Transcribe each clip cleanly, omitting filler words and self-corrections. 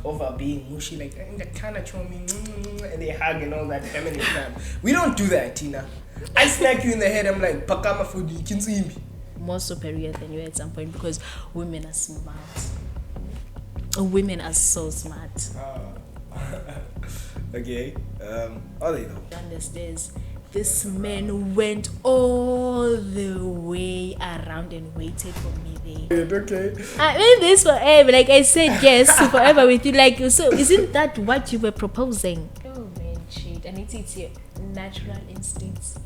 over being mushy, like kind of show me, and they hug and all that feminine stuff. We don't do that, Tina. I smack you in the head. I'm like, pakama food, you can see me. More superior than you at some point because women are smart. Women are so smart. Okay. Are they though? Understands? This man went all the way around and waited for me there. Okay. I mean this forever. Like I said, yes, forever with you. Like, so isn't that what you were proposing? Oh man, shit. And it's your natural instincts.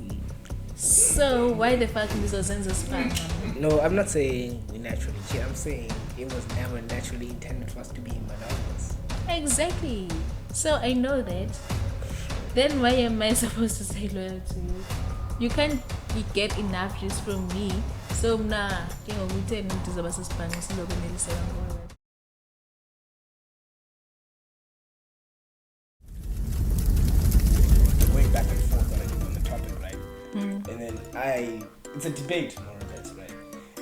So why the fuck this was sense of span? No, I'm not saying we naturally cheat. I'm saying it was never naturally intended for us to be monogamous. Exactly. So I know that. Then why am I supposed to stay loyal to you? You can't get enough just from me. So nah, you know, we tell me to the Spanish Going back and forth on the topic, right? And then it's a debate more or less, right?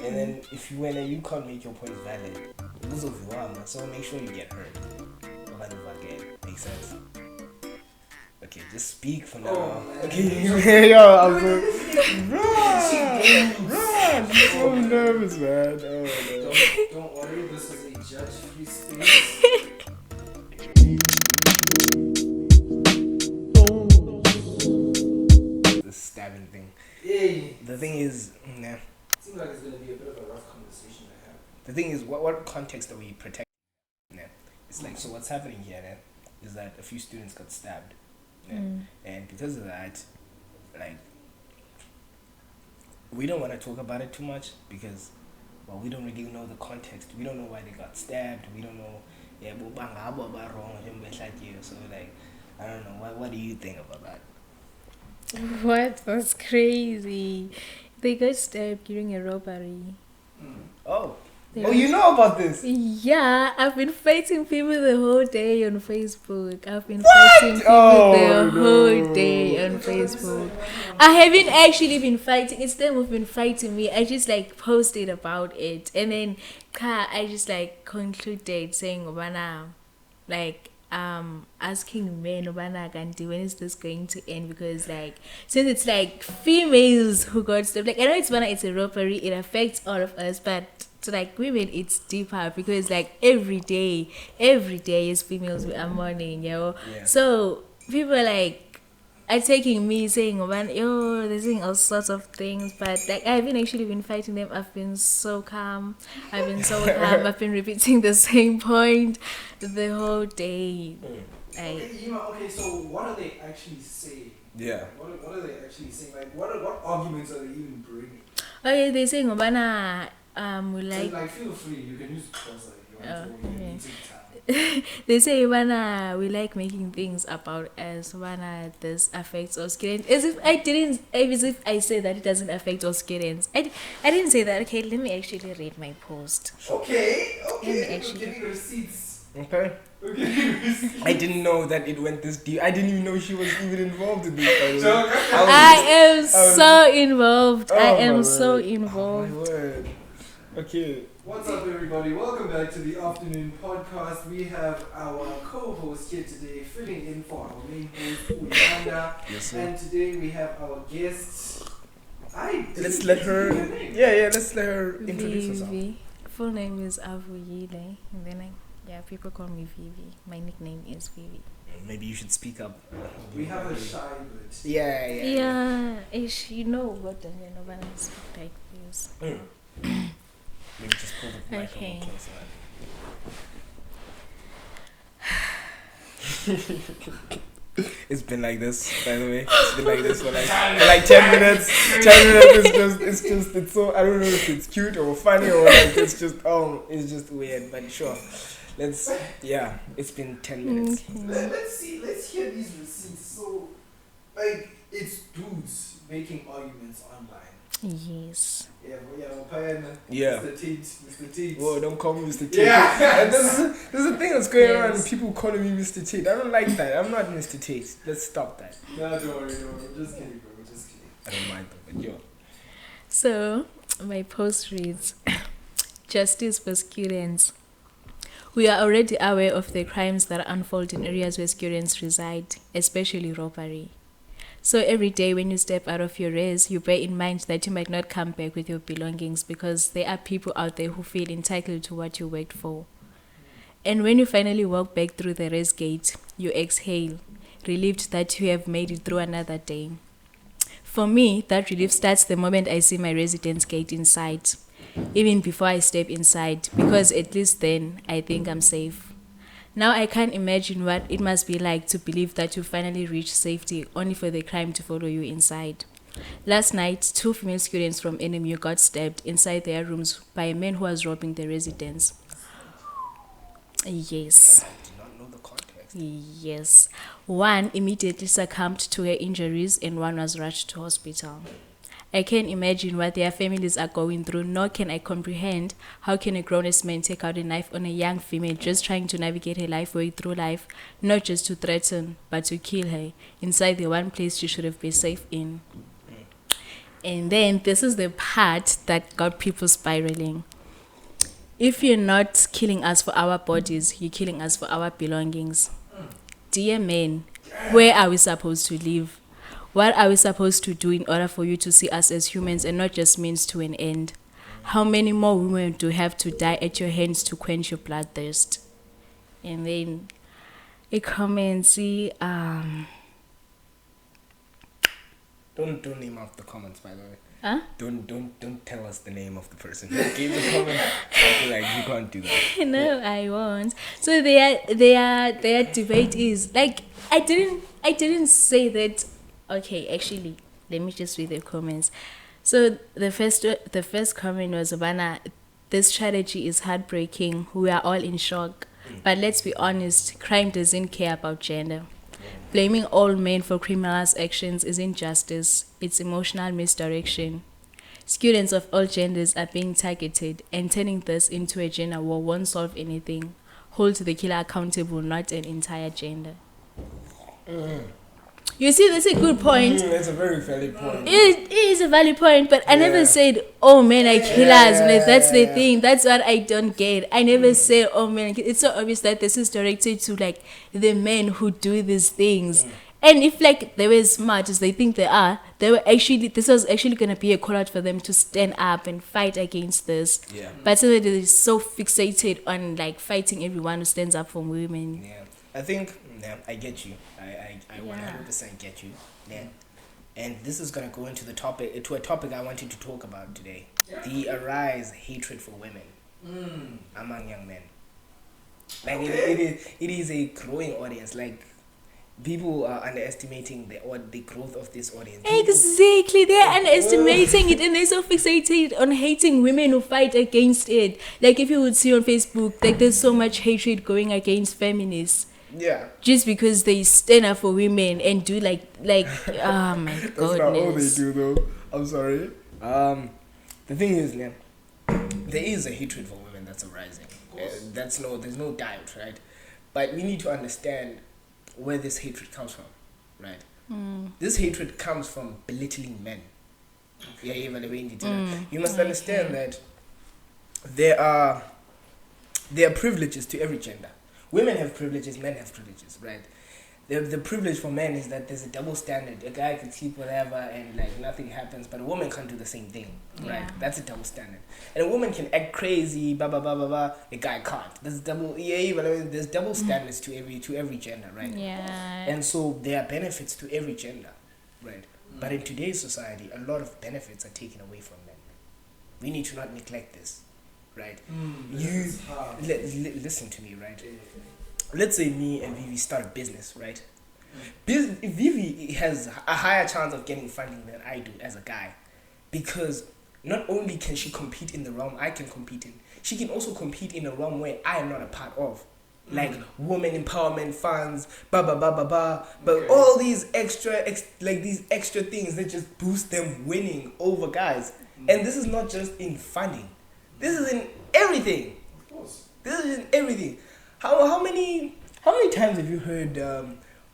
And then when you can't make your point valid, those of you so make sure you get heard. Makes sense. Okay, just speak for now. Okay, yo, I'm so nervous, man. Don't worry, this is a judge-free space. The stabbing thing. Yay. The thing is, Seems like it's gonna be a bit of a rough conversation to have. the thing is, what context are we protecting? It's like, so what's happening here is that a few students got stabbed. And because of that, like, we don't want to talk about it too much because, well, we don't really know the context. We don't know why they got stabbed. We don't know, so like, I don't know. What do you think about that? What? That's crazy. They got stabbed during a robbery. Oh, you know about this? Yeah, I've been fighting people the whole day on Facebook. I've been fighting people the whole day on Facebook. I haven't actually been fighting. It's them who've been fighting me. I just like posted about it. And then I just like concluded saying, Obana, like, asking men, Obana, when is this going to end? Because like, since it's like females who got stabbed, like I know it's a robbery, it affects all of us, but to like women it's deeper because like every day is females we are mourning, Yeah. So people are taking me saying, yo, they're saying all sorts of things, but like I haven't actually been fighting them. I've been so calm. I've been repeating the same point the whole day. Okay, so what are they actually saying? Yeah. What are they actually saying? Like, what arguments are they even bringing? Okay, they're saying, we like. So, like, feel free. You can use sponsor if you want to. Okay. Time. They say, we like making things about us. This affects our students. As if I say that it doesn't affect our students. I didn't say that. Okay, let me actually read my post. Okay. Let me actually. Getting receipts. Okay. I didn't know that it went this deep. I didn't even know she was even involved in this. I am so involved. I am so involved. Oh, my word. Okay. What's up, everybody? Welcome back to the afternoon podcast. We have our co-host here today, filling in for our main host, Uyanda. Yes, sir. And today we have our guest. Let's let her introduce herself. Vivi. Full name is Avuyile, and then people call me Vivi. My nickname is Vivi. Maybe you should speak up. We have a shy but Yeah. Ish, you know what Nobody speak like this. Maybe just pull the microphone closer. It's been like this, by the way. It's been like this for like 10 minutes. 10 minutes it's so, I don't know if it's cute or funny or like it's just weird, but sure. It's been 10 minutes. Okay. Let's hear these receipts. So, like, it's dudes making arguments online. Yes. Yeah. Mr. Tate. Whoa, don't call me Mr. Tate. Yeah. There's a thing that's going around and people calling me Mr. Tate. I don't like that. I'm not Mr. Tate. Let's stop that. No, don't worry. Just kidding, bro. Just kidding. I don't mind that, but yo. So, my post reads, Justice for students We are already aware of the crimes that unfold in areas where students reside, especially robbery. So every day when you step out of your res, you bear in mind that you might not come back with your belongings because there are people out there who feel entitled to what you worked for. And when you finally walk back through the res gate, you exhale, relieved that you have made it through another day. For me, that relief starts the moment I see my residence gate in sight, even before I step inside, because at least then I think I'm safe. Now I can't imagine what it must be like to believe that you finally reached safety only for the crime to follow you inside. Last night, 2 female students from NMU got stabbed inside their rooms by a man who was robbing the residence. Yes. I did not know the context. Yes. One immediately succumbed to her injuries and one was rushed to hospital. I can't imagine what their families are going through, nor can I comprehend how can a grown-ass man take out a knife on a young female just trying to navigate her life way through life, not just to threaten, but to kill her, inside the one place she should have been safe in. And then this is the part that got people spiraling. If you're not killing us for our bodies, you're killing us for our belongings. Dear men, where are we supposed to live? What are we supposed to do in order for you to see us as humans and not just means to an end? How many more women do you have to die at your hands to quench your bloodthirst? And then a comment, Don't name off the comments, by the way. Huh? Don't tell us the name of the person who gave the comment. I feel like you can't do that. No, I won't. So their debate is like I didn't say that. Okay, actually, let me just read the comments. So the first comment was, Bana, this strategy is heartbreaking. We are all in shock. But let's be honest, crime doesn't care about gender. Blaming all men for criminals' actions is injustice. It's emotional misdirection. Students of all genders are being targeted, and turning this into a gender war won't solve anything. Hold the killer accountable, not an entire gender. You see, that's a good point. That's a very valid point. It is a valid point, but I never said, oh, men are killers. That's the thing. That's what I don't get. I never say, oh, men. It's so obvious that this is directed to, like, the men who do these things. And if, like, they were smart as they think they are, this was actually going to be a call out for them to stand up and fight against this. Yeah. But somebody is so fixated on, like, fighting everyone who stands up for women. Yeah. I think, I get you. I 100% get you. Yeah. And this is going to go into a topic I wanted to talk about today. The arise hatred for women among young men. Like, it is a growing audience. Like, people are underestimating the growth of this audience. Exactly, they're underestimating it, and they're so fixated on hating women who fight against it. Like, if you would see on Facebook, like, there's so much hatred going against feminists. Yeah. Just because they stand up for women and do like oh my goodness. That's not all they do, though. I'm sorry. The thing is, there is a hatred for women that's arising. There's no doubt, right? But we need to understand where this hatred comes from, right? This hatred comes from belittling men. You must understand that there are privileges to every gender. Women have privileges, men have privileges, right? The privilege for men is that there's a double standard. A guy can sleep whatever and like nothing happens, but a woman can't do the same thing, right? That's a double standard. And a woman can act crazy, blah blah blah blah blah. A guy can't. There's double standards to every gender, right? Yeah. And so there are benefits to every gender, right? But in today's society, a lot of benefits are taken away from men. We need to not neglect this, right? Listen to me, right? Let's say me and Vivi start a business, right? Vivi has a higher chance of getting funding than I do as a guy, because not only can she compete in the realm I can compete in, she can also compete in a realm where I am not a part of, like women empowerment funds, blah blah blah blah blah. But all these extra things that just boost them winning over guys. And this is not just in funding. This is in everything. Of course. This is in everything. How many times have you heard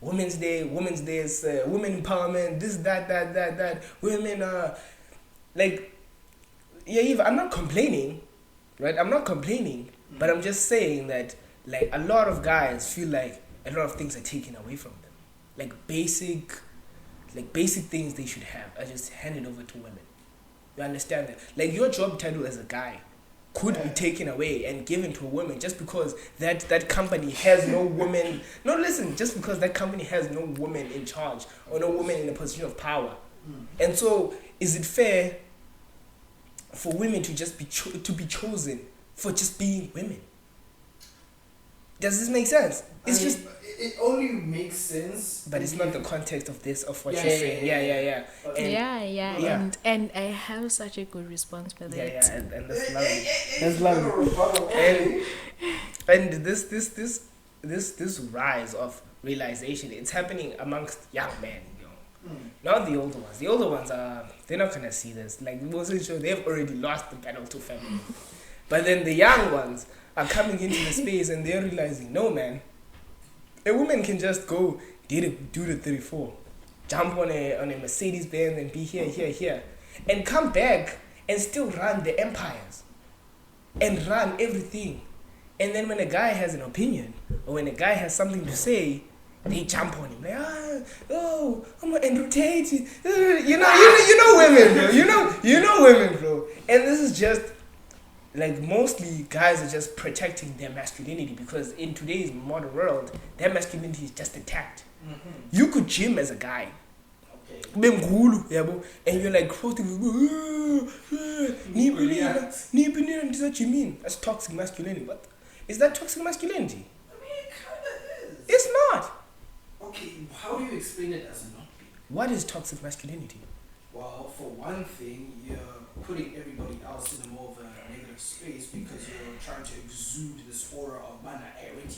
Women's Day, women empowerment, this, that, women I'm not complaining, right? I'm not complaining, but I'm just saying that like a lot of guys feel like a lot of things are taken away from them. Like basic things they should have are just handed over to women. You understand that? Like your job title as a guy could be taken away and given to a woman just because that company has no woman. No, listen, just because that company has no woman in charge or no woman in a position of power. And so, is it fair for women to just be chosen for just being women? Does this make sense? It only makes sense, but it's not the context of this of what you're saying. Yeah. And I have such a good response for that. Yeah, and that's lovely. That's lovely. And this rise of realization, it's happening amongst young men. Not the older ones. The older ones they're not gonna see this. Like most sure they've already lost the battle to family. But then the young ones are coming into the space and they're realizing, no man, a woman can just go do the 34, jump on a Mercedes Benz and be here, and come back and still run the empires and run everything. And then when a guy has an opinion or when a guy has something to say, they jump on him like, I'm gonna entertain you. You know women, bro. You know women, bro. And this is just like mostly guys are just protecting their masculinity because in today's modern world, their masculinity is just attacked. You could gym as a guy. And you're like that's toxic masculinity. What is that toxic masculinity? I mean, it kind of is. It's not. Okay, how do you explain it as not being? What is toxic masculinity? Well, for one thing, you're putting everybody else in more of a negative space because you're trying to exude this aura of mana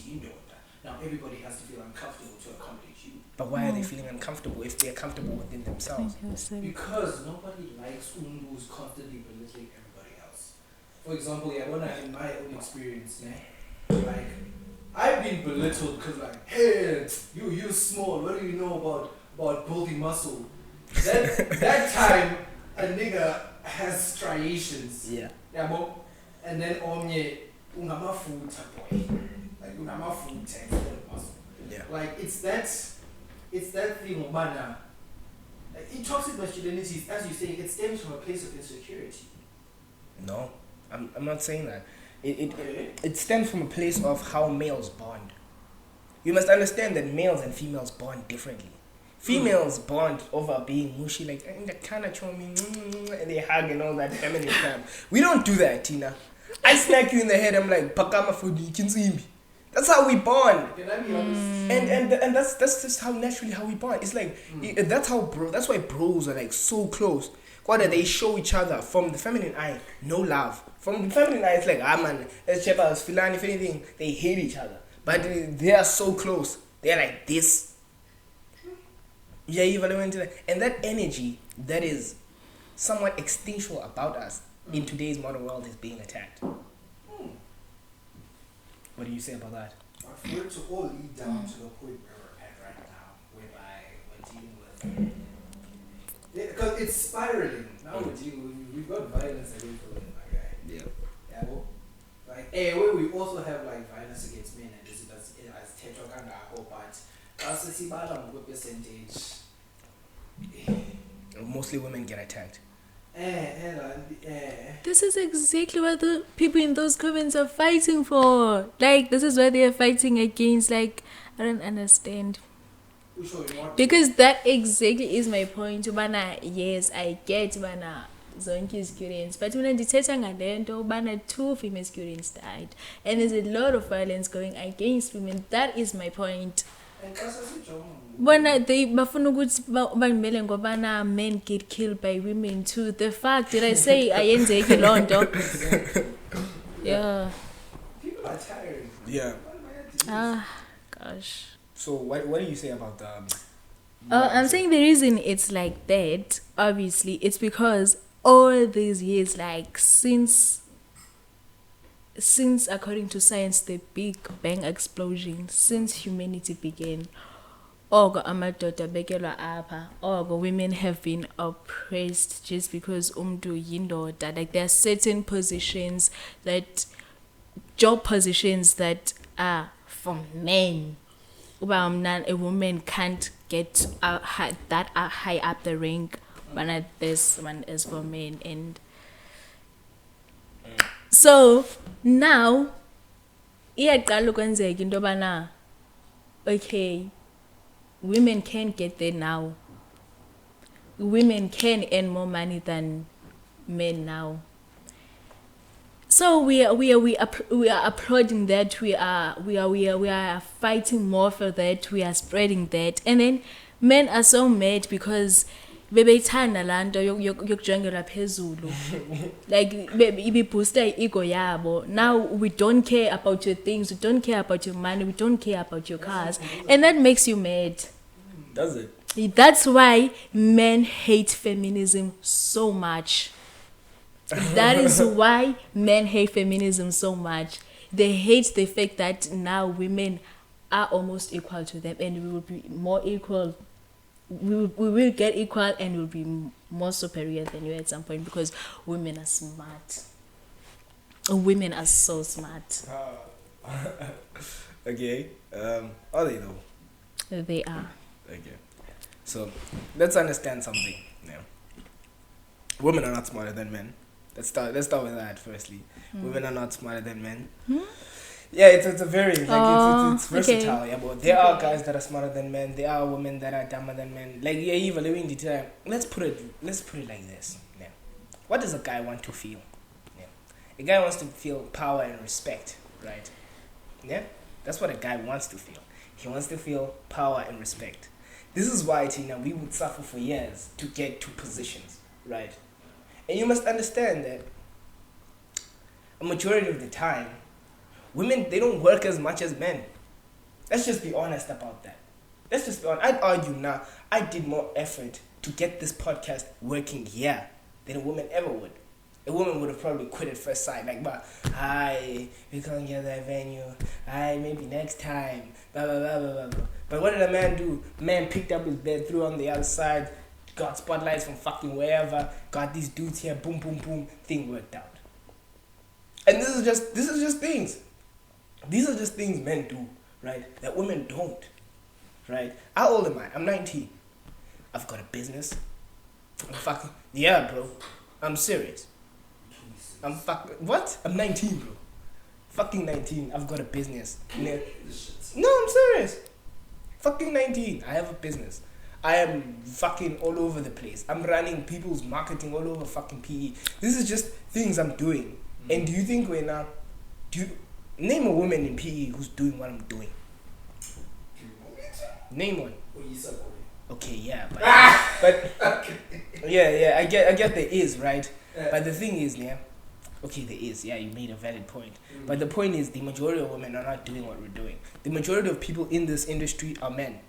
indoor. Now everybody has to feel uncomfortable to accommodate you. But why are they feeling uncomfortable if they're comfortable within themselves? Because nobody likes who's constantly belittling everybody else. For example, in my own experience, like I've been belittled because like, hey, you're small. What do you know about building muscle? That time a nigga has striations. Yeah. And then ungamafuta boy. Like ungamafuta instead of muscle. Yeah. Like it's that thing of mana. Like in toxic masculinity, as you say, it stems from a place of insecurity. No, I'm not saying that. It stems from a place of how males bond. You must understand that males and females bond differently. Females bond over being mushy, like kind of show me, and they hug and all that feminine stuff. We don't do that, Tina. I smack you in the head. I'm like, "Pakama food, you can see me." That's how we bond. Can I be honest? And that's just how naturally how we bond. It's like that's why bros are like so close. What they show each other from the feminine eye, no love. From the feminine eye, it's like, man, let's check out Filani. If anything, they hate each other. But they are so close. They're like this. Yeah, and that energy that is somewhat instinctual about us in today's modern world is being attacked. What do you say about that? For it to all lead down to the point where we're at right now, whereby we're dealing with. Because it's spiraling. Now we've got violence against women, my guy. Yeah. Like, where we also have like violence against men, and this is as Tetrokanga, but as a Sibala percentage. Mostly women get attacked. This is exactly what the people in those comments are fighting for. Like, this is what they are fighting against. Like, I don't understand. Because that exactly is my point. Bana, yes, I get bana zonke students, but when I detect bana 2 female students died, and there's a lot of violence going against women. That is my point. When they men get killed by women too. The fact did I say I ain't taking Londie? Yeah. People are tired. Yeah. Gosh. So what do you say about the? I'm saying the reason it's like that, obviously, it's because all these years, like since according to science, the Big Bang explosion, since humanity began, women have been oppressed just because like there are certain positions, that job positions that are for men. A woman can't get that high up the rank, but this one is for men. And so now, iyaqala ukwenzeka into yobana, okay, women can get there now. Women can earn more money than men now. So we are applauding that. We are fighting more for that. We are spreading that, and then men are so mad because bebeyithanda laa nto yokujongelwa phezulu. Like ibiboosta i-ego yabo. Now we don't care about your things, we don't care about your money, we don't care about your cars, and that makes you mad. Does it? That's why men hate feminism so much. That is why men hate feminism so much. They hate the fact that now women are almost equal to them, and we will be more equal. We will get equal, and will be more superior than you at some point, because women are smart. Women are so smart. Okay. Are they though? They are. Okay. So let's understand something now. Women are not smarter than men. Let's start with that firstly. Women are not smarter than men. Yeah, it's a very it's versatile. Okay. Yeah, but there are guys that are smarter than men. There are women that are dumber than men. Like yeah, even living the time. Let's put it like this. Yeah. What does a guy want to feel? Yeah. A guy wants to feel power and respect, right? Yeah, that's what a guy wants to feel. He wants to feel power and respect. This is why, Tina, we would suffer for years to get to positions, right? And you must understand that a majority of the time, women, they don't work as much as men. Let's just be honest about that. Let's just be honest. I'd argue now, I did more effort to get this podcast working here than a woman ever would. A woman would have probably quit at first sight, like, but hi, we can't get that venue. Hi, maybe next time. Blah, blah, blah, blah, blah. But what did a man do? Man picked up his bed, threw on the other side, got spotlights from fucking wherever, got these dudes here, boom, boom, boom, thing worked out. And this is just things. These are just things men do, right? That women don't, right? How old am I? I'm 19. I've got a business. I'm fucking, yeah, bro. I'm serious. I'm fucking, what? I'm 19, bro. Fucking 19. I've got a business. No, I'm serious. Fucking 19. I have a business. I am fucking all over the place. I'm running people's marketing all over fucking PE. This is just things I'm doing. And do you think we're now... Name a woman in PE who's doing what I'm doing. Name one. Okay, yeah, but yeah, I get there is, right? But the thing is, yeah, okay, there is, yeah, you made a valid point. But the point is, the majority of women are not doing what we're doing. The majority of people in this industry are men,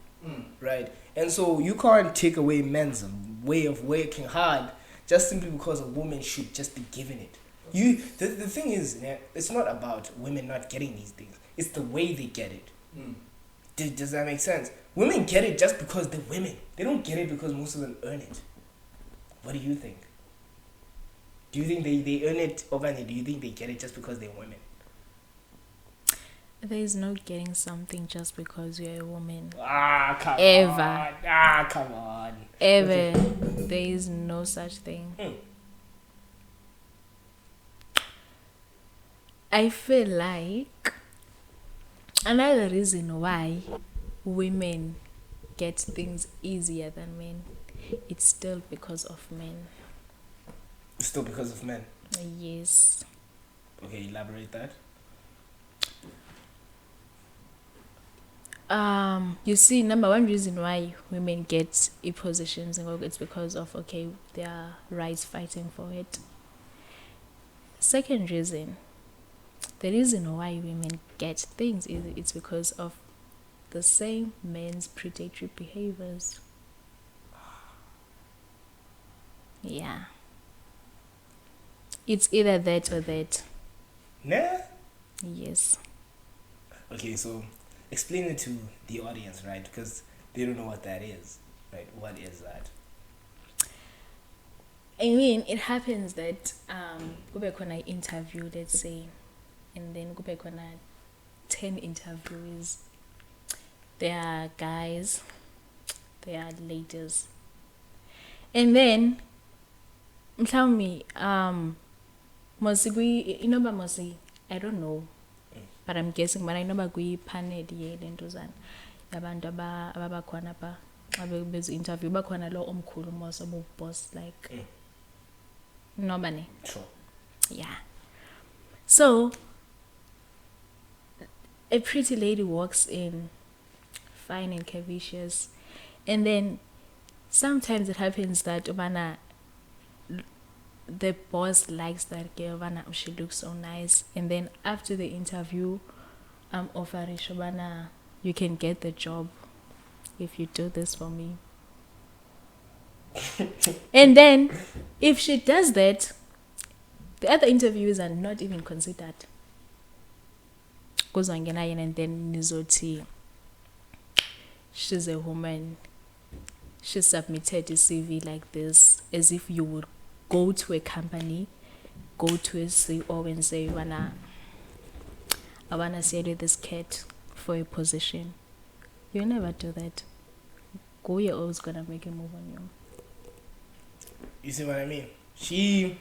right? And so you can't take away men's way of working hard just simply because a woman should just be given it. The thing is, yeah, it's not about women not getting these things. It's the way they get it. Does that make sense? Women get it just because they're women. They don't get it because most of them earn it. What do you think? Do you think they earn it, or do you think they get it just because they're women? There is no getting something just because you're a woman. Come on. Come on. Ever. Okay. There is no such thing. I feel like another reason why women get things easier than men, it's still because of men. It's still because of men? Yes. Okay, elaborate that. You see, number one reason why women get positions, it's because of, okay, their rights fighting for it. Second reason, the reason why women get things is it's because of the same men's predatory behaviors. Yeah. It's either that or that. Nah? Yes. Okay, so explain it to the audience, right? Because they don't know what that is. Right? What is that? I mean, it happens that kube khona interview, let's say, and then kube khona 10 interviewees. There are guys, there are ladies. And then, tell me, Mosi, I don't know, but I'm guessing, but I know about panel lentuzana. Yabantu ababakhona pa abeze interview bakhona lo omkhulu mos obu boss like nobody. Sure. Yeah. So a pretty lady walks in, fine and curvaceous, and then sometimes it happens that the boss likes that girl, she looks so nice, and then after the interview, I'm offering Shobana, you can get the job if you do this for me. And then if she does that, the other interviews are not even considered. Goes on and then Nizoti, she's a woman, she submitted a CV like this, as if you would go to a company, go to a CEO and say, I wanna sell you this cat for a position. You'll never do that. Go, you're always gonna make a move on you. You see what I mean? She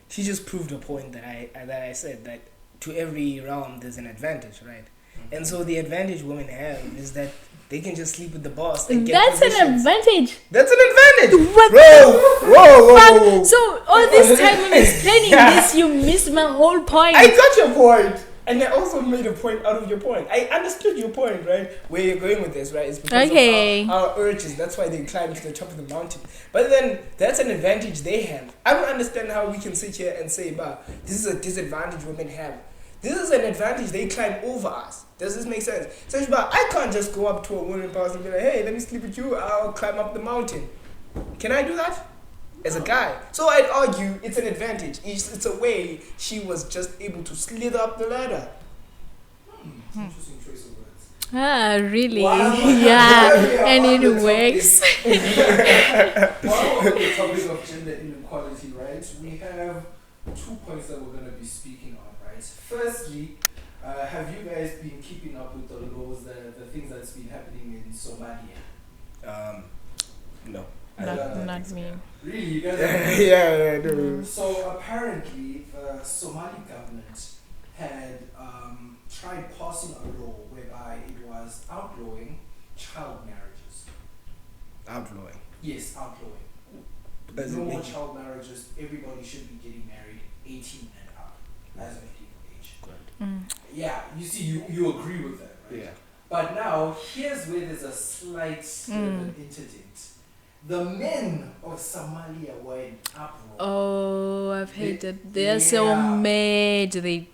just proved a point that I said, that to every realm there's an advantage, right? And so the advantage women have is that they can just sleep with the boss and get positions. An advantage. That's an advantage. What? Whoa. So all this time when explaining this, you missed my whole point. I got your point. And I also made a point out of your point. I understood your point, right? Where you're going with this, right? It's because of our urges. That's why they climb to the top of the mountain. But then, that's an advantage they have. I don't understand how we can sit here and say, this is a disadvantage women have. This is an advantage they climb over us. Does this make sense? So, I can't just go up to a woman person and be like, hey, let me sleep with you. I'll climb up the mountain. Can I do that? As a guy. So I'd argue it's an advantage. It's a way she was just able to slither up the ladder. Interesting choice of words. Ah, really? Wow. Yeah, and it works. While we're on the topic of gender inequality, right, we have 2 points that we're going to be speaking on, right? Firstly, have you guys been keeping up with the laws, the things that's been happening in Somalia? No. Not me. Really? You guys yeah, no. So apparently the Somali government had tried passing a law whereby it was outlawing child marriages. Outlawing? Yes, outlawing. No more child marriages. Everybody should be getting married 18 and up as of legal age. Yeah, you see, you agree with that, right? Yeah. But now, here's where there's a slight interdict. The men of Somalia were in uproar. Oh, I've heard that. They're so mad. They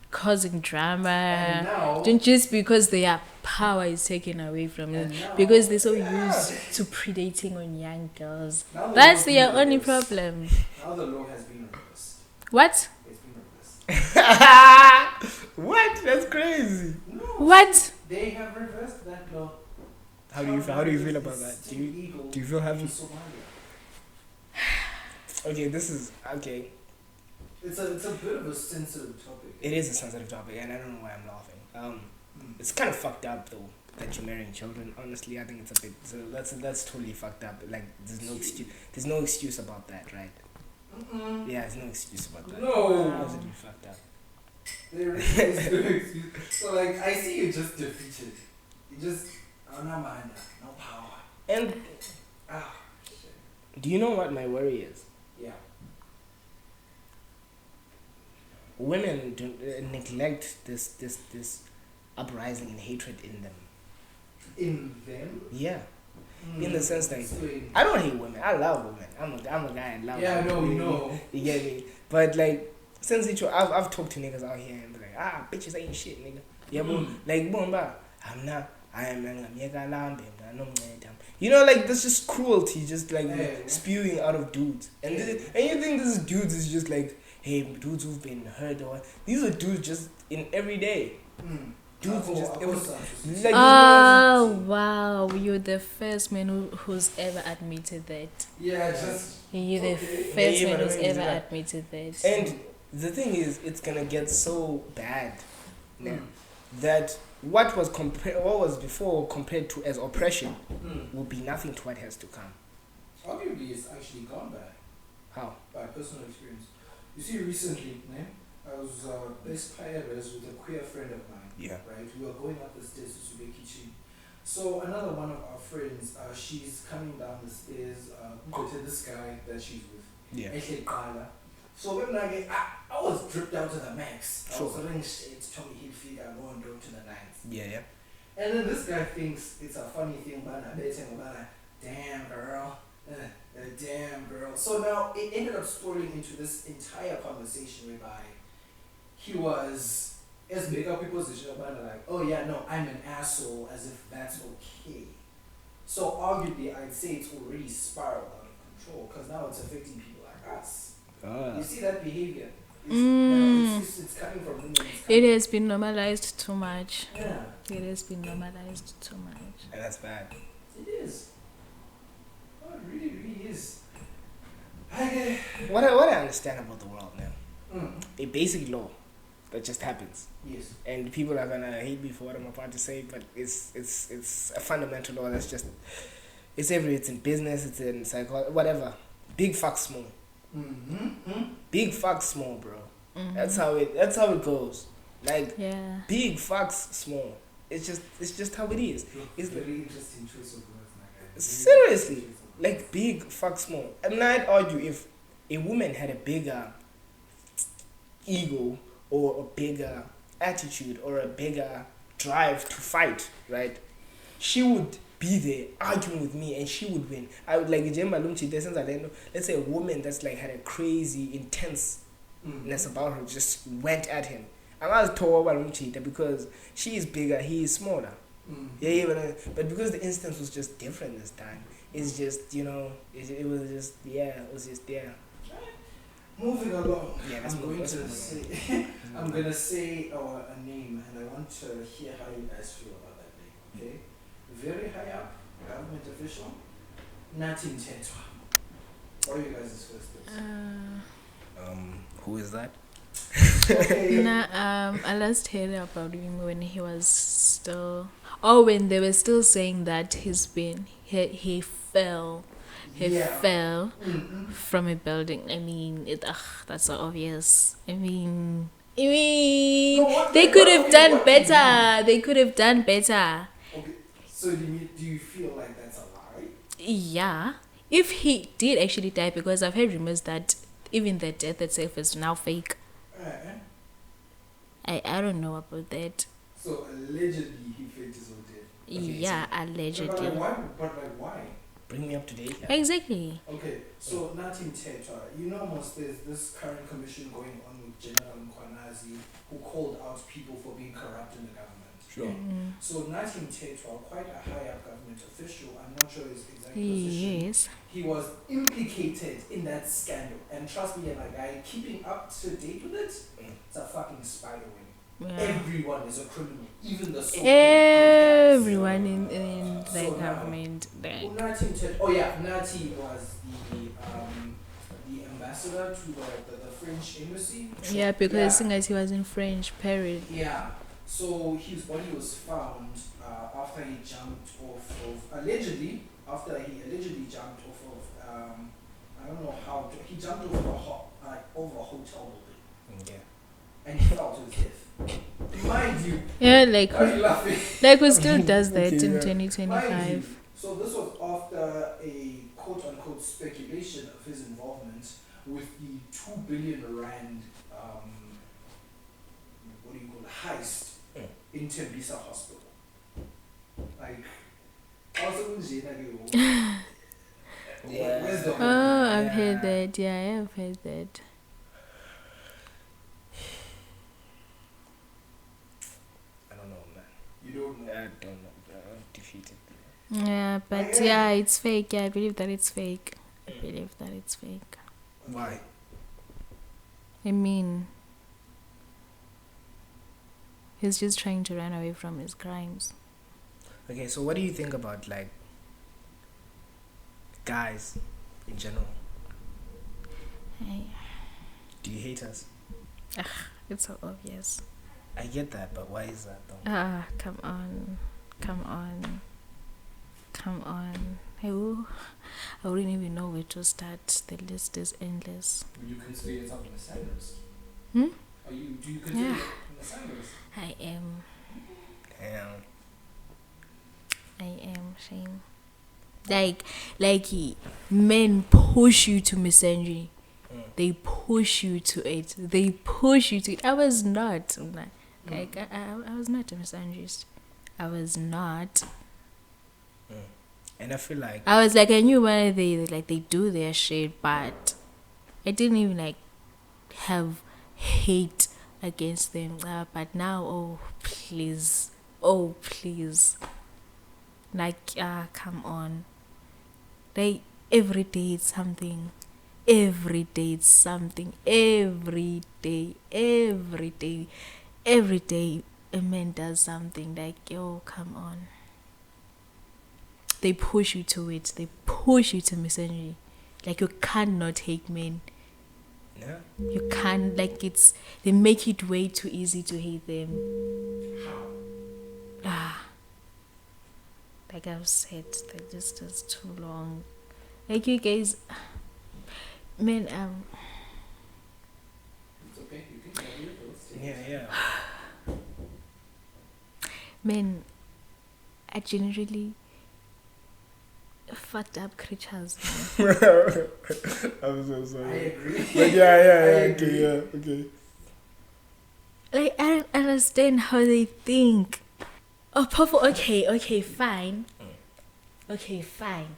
causing drama. And now, Just because their power is taken away from them. Because they're so used to predating on young girls. That's their only problem. Now the law has been reversed. What? It's been reversed. What? That's crazy. No, What? they have reversed that law. How do you feel about that? Do you feel happy? Okay, this is okay. It's a bit of a sensitive topic. It is a sensitive topic, and I don't know why I'm laughing. It's kind of fucked up though that you're marrying children. Honestly, I think it's a bit. So that's totally fucked up. Like there's no excuse. There's no excuse about that, right? Yeah, there's no excuse about that. No. Absolutely fucked up. There is no excuse. So like, I see you just defeated. You just no mind, no power. And shit. do you know what my worry is? Yeah. Women do neglect this uprising and hatred in them. In them? Yeah. In the sense that I don't hate women. I love women. I'm a guy. I love. Yeah, women. no, we know. You get me? But like, since I've talked to niggas out here and be like, bitches ain't shit, nigga. Yeah, boom. Like, boom, ba. I'm not. I am you know, like that's just cruelty, just like spewing out of dudes, and and you think this dudes is just like, hey, dudes who've been hurt or what? These are dudes just in every day. Dudes just wow, you're the first man who's ever admitted that. Yeah, just you're the first man who's ever admitted that. And the thing is, it's gonna get so bad now. that what was before compared to as oppression Mm. will be nothing to what has to come. Arguably, it's actually gone by How? personal experience. You see, recently, I was best players with a queer friend of mine. Yeah. Right, we were going up the stairs to Subekichi. So another one of our friends, she's coming down the stairs. Go to this guy that she's with. Yeah. Qala. So when I was dripped out to the max. I Sure. was wearing shades, Tommy Hilfiger, going down to the nines. Yeah. And then this guy thinks it's a funny thing, but I'm betting about like, damn girl, damn girl. So now it ended up sprawling into this entire conversation whereby he was as big up people's position about like, oh yeah, no, I'm an asshole, as if that's okay. So arguably, I'd say it's already spiraled out of control because now it's affecting people like us. You see that behavior? It's coming from women. It has been normalized too much. Yeah. It has been normalized too much. And that's bad. It is. Oh, it really, really is. What I understand about the world now, Mm. a basic law that just happens. Yes. And people are gonna hate me for what I'm about to say, but it's a fundamental law that's just it's everywhere. It's in business, it's in psychology, whatever. Big fuck small. Big fuck small, bro. That's how it goes. Like Yeah. big fucks small. It's just how it is. It's very interesting choice of words, like seriously, like big fuck small. I mean, I'd argue if a woman had a bigger ego or a bigger attitude or a bigger drive to fight, right? She would be there arguing with me and she would win. I would like let's say a woman that's like had a crazy intenseness about her just went at him. And I was told about Lumchita because she is bigger, he is smaller. Yeah, but because the instance was just different this time, it's just, it was just, Moving along, Yeah, I'm going to say I'm gonna say a name and I want to hear how you guys feel about that name, okay? Very high up, government official, Nathi Mthethwa. What are you guys' first thoughts? Who is that? Okay. I last heard about him when he was still. Oh, when they were still saying that he fell. He fell from a building. I mean, that's so obvious. I mean, they could have done better. They could have done better. Okay. So do you feel like that's a lie? Yeah, if he did actually die, because I've heard rumors that even the death itself is now fake. I don't know about that. So allegedly he faked his own death. Yeah, allegedly. But why? Bring me up to date. Exactly. Okay, so Nathi Mthethwa, there's this current commission going on with General Mkhwanazi who called out people for being corrupt in the government. Sure. So Nathi Mthethwa, quite a high up government official, I'm not sure his exact position. Yes. He was implicated in that scandal. And trust me, my guy, keeping up to date with it, it's a fucking spider web. Yeah. Everyone is a criminal, even the so-called Everyone in the So now, government. Nathi Mthethwa, Nathi was the ambassador to the French embassy. Yeah, because he was in French, period. Yeah. So his body was found after he jumped off of after he allegedly jumped off of I don't know how he jumped over a hotel building. Okay. And he fell to his death. Mind you. Yeah, like Why are you laughing? like who still does that Okay, in yeah. 2025? So this was after a quote-unquote speculation of his involvement with the 2 billion rand, what do you call it, heist in Tembisa Hospital. Like, also Yeah. where's the Oh, I've heard that. Yeah, I've heard that. I don't know, man. You don't know. I don't know. I'm defeated. Yeah, but yeah, it's fake. Yeah, I believe that it's fake. I believe that it's fake. Why? I mean, he's just trying to run away from his crimes. Okay, so what do you think about like guys in general? Hey, Do you hate us? it's so obvious. I get that, but why is that though? Come on. Hey, I wouldn't even know where to start. The list is endless. Would you consider yourself a misandrist? Hmm? Do you consider yourself a misandrist? I am. Damn. Shame. Like men push you to misandry. They push you to it. I was not. Like I was not a misandrist. I was not. And I feel like I was like, I knew why they do their shit, but I didn't even like have hate against them. But now, oh please, like come on. Like every day it's something. Every day a man does something. Like, yo, come on. They push you to it. They push you to misogyny. Like, you cannot hate men. yeah. You can't, like, they make it way too easy to hate them. How? Like I've said, that just is too long. Like, you guys, men, It's okay. You can have your thoughts. Yeah. men are generally fucked up creatures. I'm so I sorry. agree. But yeah, okay. Like, I don't understand how they think. Oh, Papa, okay, fine. Okay, fine.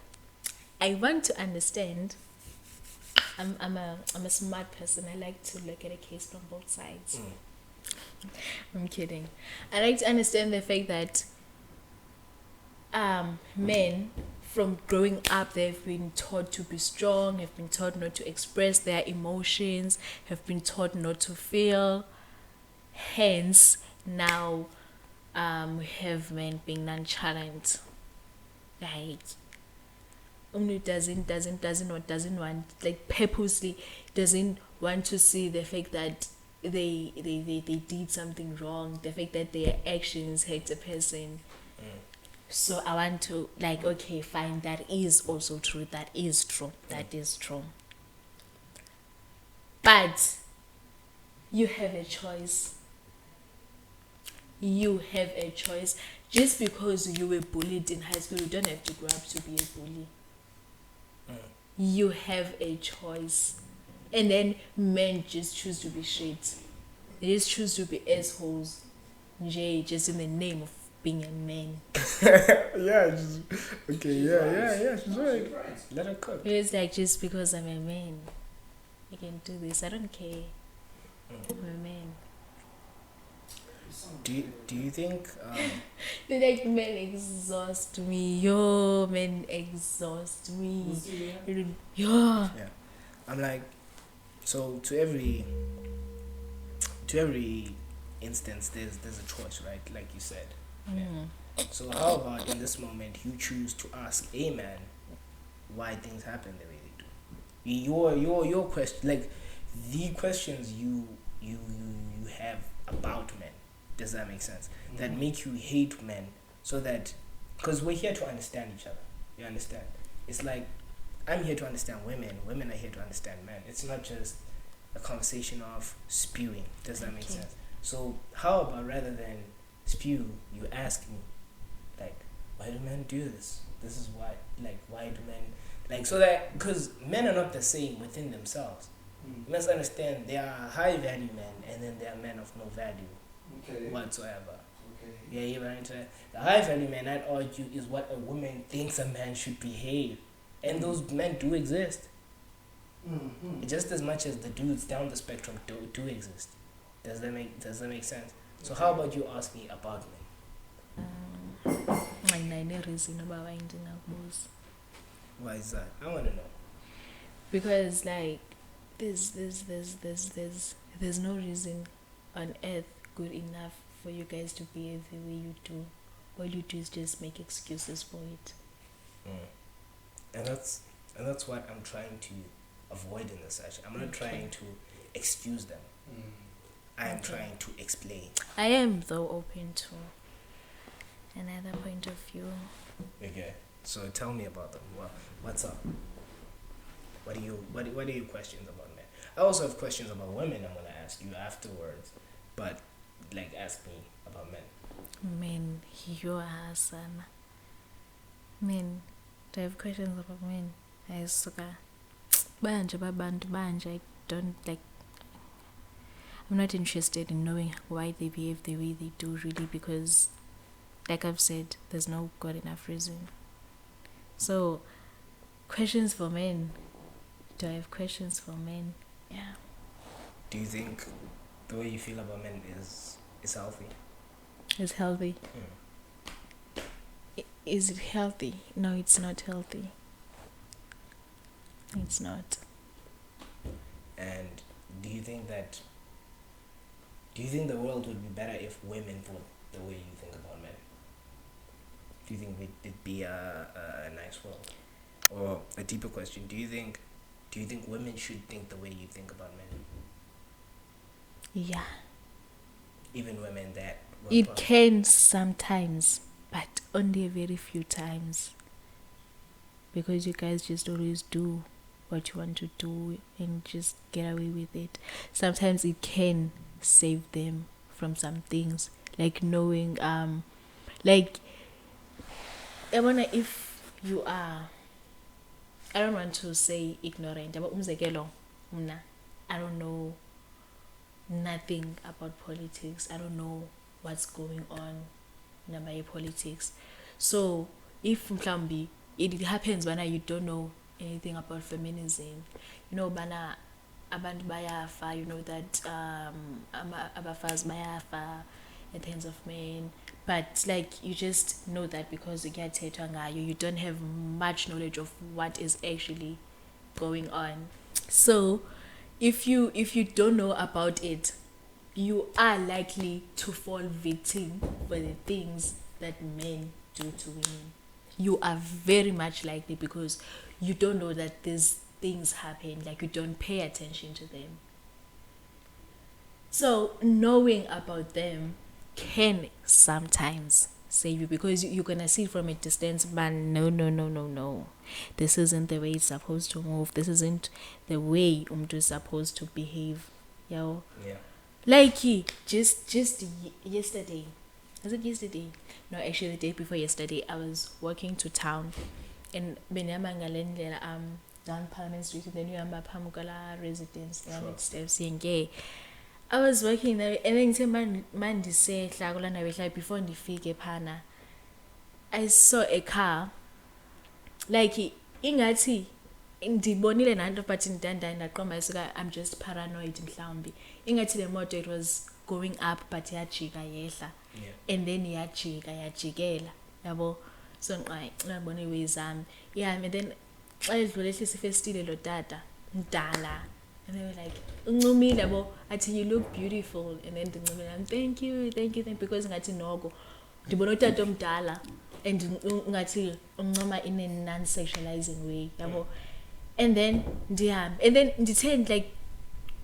I want to understand. I'm a smart person. I like to look at a case from both sides. I'm kidding. I like to understand the fact that men from growing up, they've been taught to be strong, have been taught not to express their emotions, have been taught not to feel. Hence, now we have men being nonchalant. Like, only doesn't want, like, purposely doesn't want to see the fact that they did something wrong, the fact that their actions hurt a person. So I want to, like, okay, fine, that is also true. That is true. But you have a choice. Just because you were bullied in high school, you don't have to grow up to be a bully. You have a choice. And then men just choose to be shit. They just choose to be assholes. Just in the name of being a man. Yeah, she's right. Let her cook. It's like, just because I'm a man, I can do this. I don't care. I'm a man. Do you think They like, men exhaust me. Yo, men exhaust me. Yeah. I'm like, so to every instance there's a choice, right? Like you said. Yeah. So how about in this moment you choose to ask a man why things happen the way they do? Your question, like the questions you have about men, does that make sense? That make you hate men, so that, because we're here to understand each other. You understand? It's like, I'm here to understand women are here to understand men. It's not just a conversation of spewing. Does that make sense? So how about, rather than spew, you ask me, like, why do men do this? This is why. Like, why do men, like, so that, because men are not the same within themselves. You must understand, there are high value men, and then there are men of no value whatsoever. Yeah, you're right. The high value man, I'd argue, is what a woman thinks a man should behave, and those men do exist. Just as much as the dudes down the spectrum do exist. Does that make sense? So how about you ask me about men? Reason about ending up boss. Why is that? I want to know. Because, like, there's no reason on earth good enough for you guys to behave the way you do. All you do is just make excuses for it. And that's what I'm trying to avoid in this session. I'm not trying to excuse them. I am trying to explain. I am though open to another point of view. Okay, so tell me about them. What's up? What are your questions about men? I also have questions about women. I'm gonna ask you afterwards, but like ask me about men. Men, you are son. Men, do I have questions about men? I suka. Banje babantu banje. I don't like. I'm not interested in knowing why they behave the way they do, really, because, like I've said, there's no good enough reason. So, questions for men. Do I have questions for men? Yeah. Do you think the way you feel about men is healthy? It's healthy. Is it healthy? No, it's not healthy. It's not. And do you think the world would be better if women thought the way you think about men? Do you think it'd be a nice world? Or a deeper question, do you think women should think the way you think about men? Yeah. Even women that it can sometimes, but only a very few times. Because you guys just always do what you want to do and just get away with it. Sometimes it can save them from some things, like knowing like I wonder if you are, I don't want to say ignorant, but I don't know nothing about politics. I don't know what's going on in my politics. So if mhlambi it happens when you don't know anything about feminism, you know bana abantu bayafa, you know that abafazi bayafa at the hands of men, but like you just know that because you don't have much knowledge of what is actually going on. So if you don't know about it, you are likely to fall victim for the things that men do to women. You are very much likely, because you don't know that these things happen, like you don't pay attention to them. So knowing about them can sometimes save you, because you're gonna see it from a distance, but no, this isn't the way it's supposed to move, this isn't the way is supposed to behave. Yeah. Like just yesterday, was it yesterday? No, actually the day before yesterday, I was walking to town and down Parliament Street, then you Pamukala residence, down steps in. I was walking there and then man say before ndifike phana, I saw a car like ingathi ndibonile nanto but ndaqomba isuka I'm just paranoid mhlawumbi. Ingathi le moto, it was going up but yajika yehla, and then yajikela yabo. So ngibona iways and then xa edlule ehlisa ifestile lo tata mdala, and they were like uncumile yabo, athi you look beautiful, and then ndincumile thank you, because ngathi noko ndibona utata omdala and ngathi uncoma in a non-sexualizing way yabo. And then and then ndithe like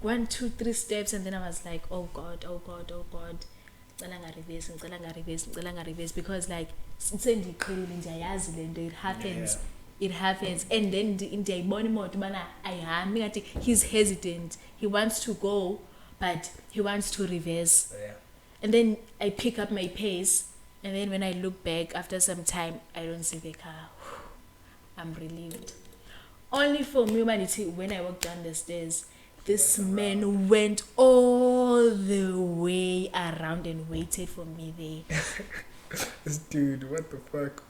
1, 2, 3 steps, and then I was like, oh god, ngicela ngareverse, because like sendiqhelile ndiyayazi le nto, it happens. And then ndiyayibona imoto bana ayihambi, ngathi he's hesitant, he wants to go but he wants to reverse. And then I pick up my pace, and then when I look back after some time, I don't see the car. I'm relieved. Only for me, when I walked down the stairs, this man went all the way around and waited for me there. This dude, what the fuck?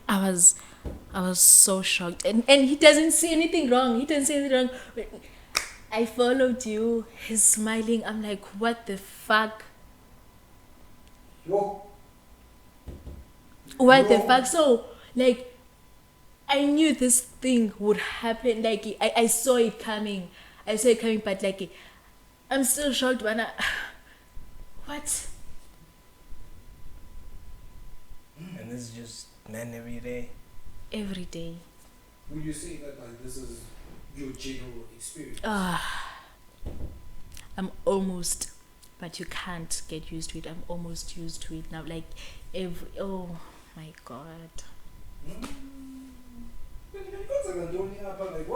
I was so shocked, and he doesn't see anything wrong. I followed you. He's smiling. I'm like, what the fuck? What the fuck? So like, I knew this thing would happen. Like I saw it coming. But like, I'm still shocked when what? And this is just men every day? Every day. Would you say that like this is your general experience? I'm almost, but you can't get used to it. I'm almost used to it now. Like oh my god. Like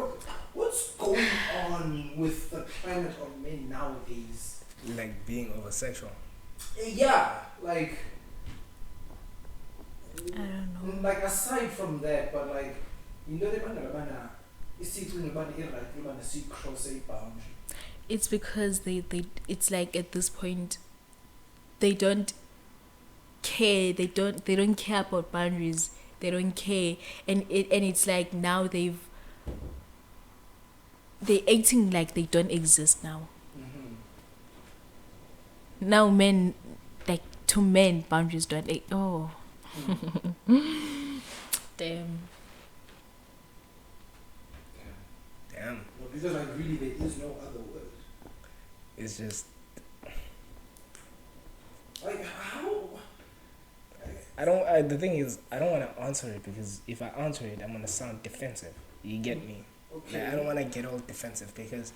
what's going on with the climate of men nowadays? Like being over sexual. Yeah, like I don't know. like aside from that, but like the banana is cross a boundary. It's because they it's like at this point they don't care. They don't care about boundaries. They don't care, and it's like now they're acting like they don't exist now. Now men, like to men, boundaries don't. Oh, damn. Damn. No, because like really there is no other word. It's just. Like how? The thing is, I don't want to answer it because if I answer it, I'm gonna sound defensive. You get me? Okay. Like, I don't want to get all defensive because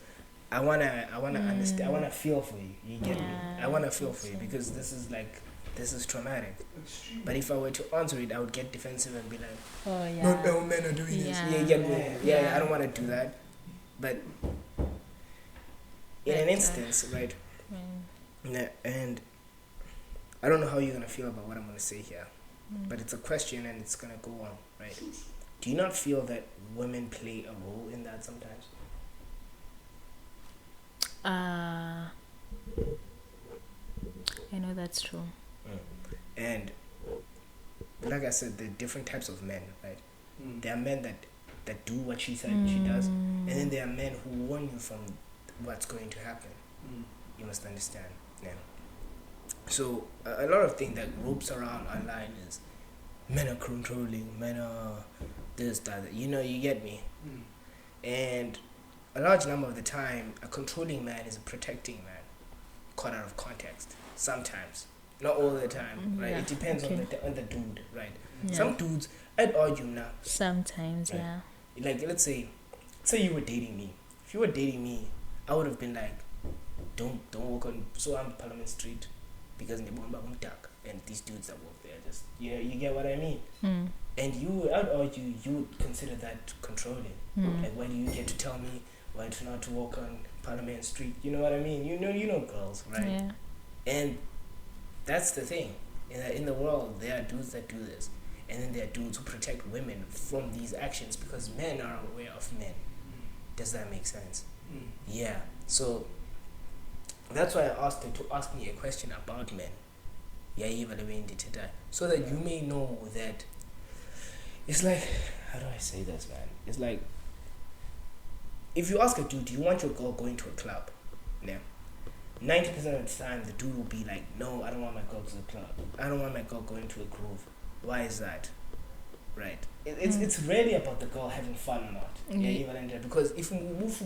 I wanna understand. I wanna feel for you. You get me? I wanna feel for you because this is traumatic. Extreme. But if I were to answer it, I would get defensive and be like, Oh yeah. "Not all men are doing this." Yeah. Yeah, you get me? Yeah, Yeah. I don't want to do that. But in an instance, right? And I don't know how you're gonna feel about what I'm gonna say here, but it's a question and it's gonna go on, right? Do you not feel that women play a role in that sometimes? I know that's true. And like I said, there are different types of men, right? There are men that do what she said she does, and then there are men who warn you from what's going to happen. You must understand. Yeah. So a lot of things that ropes around online is men are controlling, men are this, that. You know, you get me. And a large number of the time, a controlling man is a protecting man, caught out of context. Sometimes, not all the time, right? Yeah, It depends okay. on the dude, right? Yeah. Some dudes, I'd argue now. Sometimes, Right. yeah. Like, let's say you were dating me. If you were dating me, I would have been like, don't walk on. So I'm Parliament Street, because in the dark, and these dudes that walk there, just you get what I mean. And I'd argue, you would consider that controlling. Like, why do you get to tell me why to not to walk on Parliament Street? You know what I mean? You know girls, right? Yeah. And that's the thing. In the world, there are dudes that do this. And then there are dudes who protect women from these actions because men are aware of men. Does that make sense? Yeah. So that's why I asked her to ask me a question about men. Yeah, even so that you may know that it's like, how do I say this, man? It's like, if you ask a dude, do you want your girl going to a club? Yeah. 90% of the time, the dude will be like, no, I don't want my girl to the club. I don't want my girl going to a groove. Why is that? Right. It's really about the girl having fun or not. Yeah, even because if you move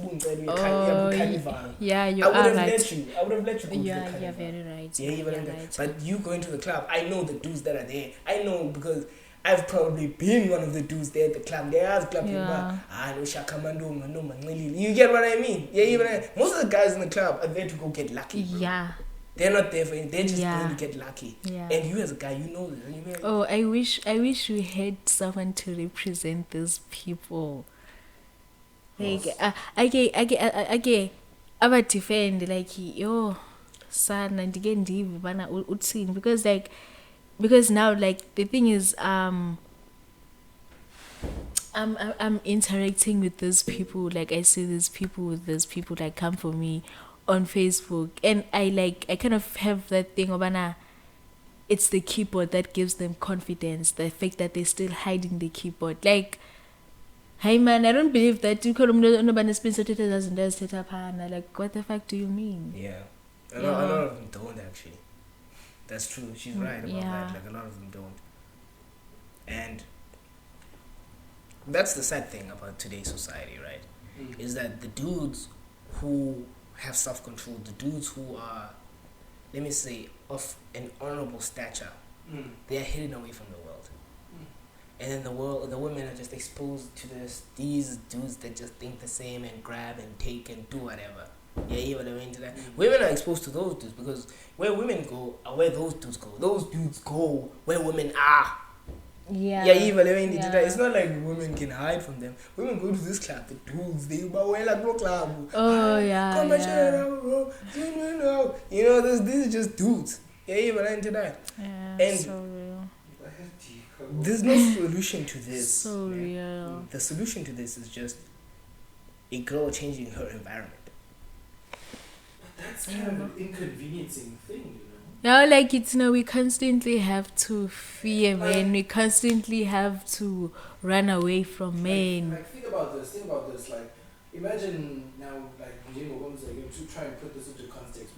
yeah, you I would are have right. let you. I would have let you go to the Yeah, carnival. you're very right. Yeah, even You're right. but you going to the club, I know the dudes that are there. I know because I've probably been one of the dudes there at the club. They are clubbing, Yeah. you get what I mean? Yeah, even most of the guys in the club are there to go get lucky. Bro. Yeah. They're not there for it. They're just Yeah. going to get lucky. Yeah. And you as a guy, you know this. And you like, Oh, I wish we had someone to represent these people. Like, I aba defend like yo, son, and again, bana utsini because now like the thing is I'm interacting with these people. Like I see these people like come for me on Facebook, and I kind of have that thing of it's the keyboard that gives them confidence. The fact that they're still hiding the keyboard. Like, hey man, I don't believe that you could like, what the fuck do you mean? yeah. A lot of them don't actually. That's true. She's right about Yeah. that. Like a lot of them don't. And that's the sad thing about today's society, right? Is that the dudes who have self-control, the dudes who are, let me say, of an honorable stature, they are hidden away from the world. And then the women are just exposed to these dudes that just think the same and grab and take and do whatever. Yeah, even when I went to that. Women are exposed to those dudes because where women go are where those dudes go. Those dudes go where women are. Yeah. Yeah, even when they do Yeah. that, it's not like women can hide from them. Women go to this club, the dudes, they go well at no club. Oh, yeah, Come and shut yeah. up, bro. You know, these are just dudes. Yeah, even into that. Yeah, And so real. there's no solution to this. So real. The solution to this is just a girl changing her environment. That's kind of an inconveniencing thing, you know. Yeah, like it's we constantly have to fear men. We constantly have to run away from men. Like think about this. Like, imagine now, like, to try and put this into context.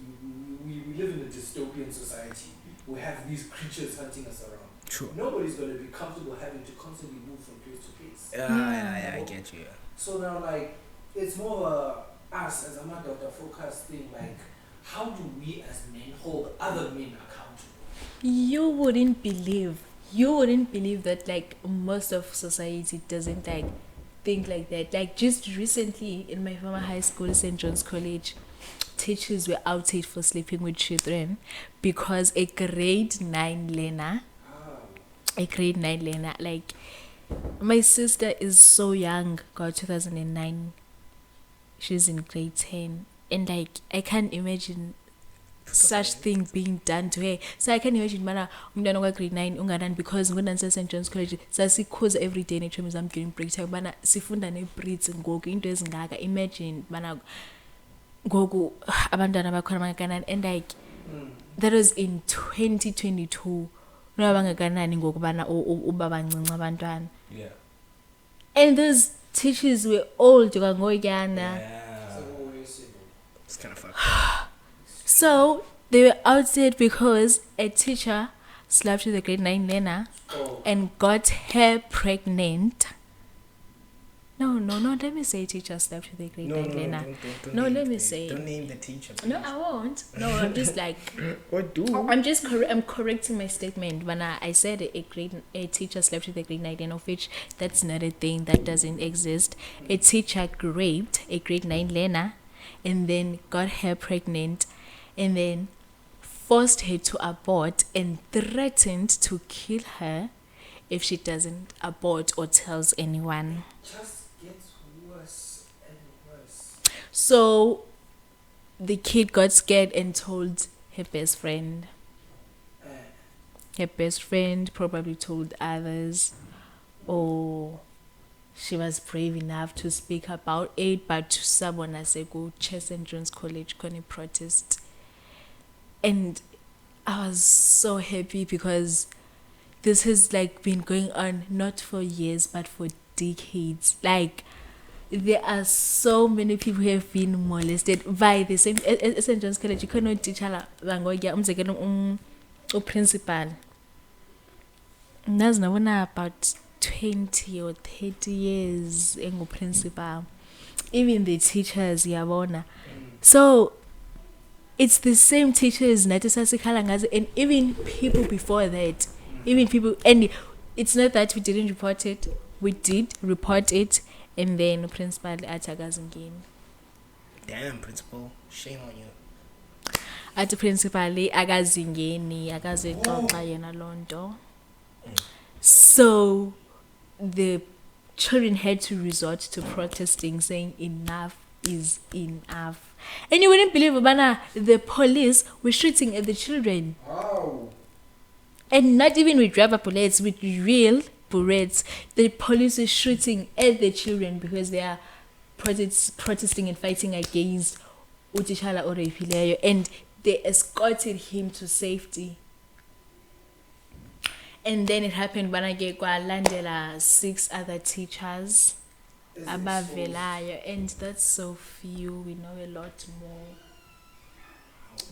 We live in a dystopian society. We have these creatures hunting us around. True. Nobody's going to be comfortable having to constantly move from place to place. Yeah, I get you. So now, like, it's more of a us as a matter of the focus thing. Like, how do we as men hold other men accountable? You wouldn't believe that like most of society doesn't like think like that. Like just recently in my former high school, St. John's College, teachers were outed for sleeping with children because a grade 9 learner, like my sister is so young, got 2009. She's in grade 10. And like I can't imagine such thing being done to her. So I can imagine mana umntwana kwa grade 9 unganani because ngonansi St. John's College sasikhuza every day netrums am during break time bana sifunda ne-breeds ngoku into ezingaka. Imagine bana ngoku abantwana bakhona bangakanani and like that was in 2022 noba bangakanani ngoku bana uba bancinci abantwana. Yeah. And those teachers were old kangoyana. Yeah. It's kind of fucked up. So they were outside because a teacher slept with a grade 9 learner and got her pregnant. No, let me say teacher slept with a grade 9 learner. No, let me say. Don't name the teacher. Please. No, I won't. No, I'm just like. What do? I'm correcting my statement. When I said a teacher slept with a grade 9 learner, of which that's not a thing, that doesn't exist. A teacher raped a grade 9 learner and then got her pregnant and then forced her to abort and threatened to kill her if she doesn't abort or tells anyone. Just gets worse and worse. So the kid got scared and told her best friend. Her best friend probably told others, or she was brave enough to speak about it, but to someone as a go St. John's College gonna protest. And I was so happy because this has like been going on not for years but for decades. Like there are so many people who have been molested by the same St. John's College. You cannot teach her principal. That's not about 20 or 30 years engu principal. Even the teachers yabona. So it's the same teachers and even people before that. Even people, and it's not that we didn't report it. We did report it, and then principal attacked us again. Damn, principal, shame on you. At principal agazingeni agazexoxa yena lonto. So the children had to resort to protesting, saying enough is enough. And you wouldn't believe, Obana, the police were shooting at the children. Wow. And not even with rubber bullets, with real bullets. The police is shooting at the children because they are protesting and fighting against Utishala Oreifileyo, and they escorted him to safety. And then it happened when I get Landela 6 other teachers above Velayo, and that's so few. We know a lot more.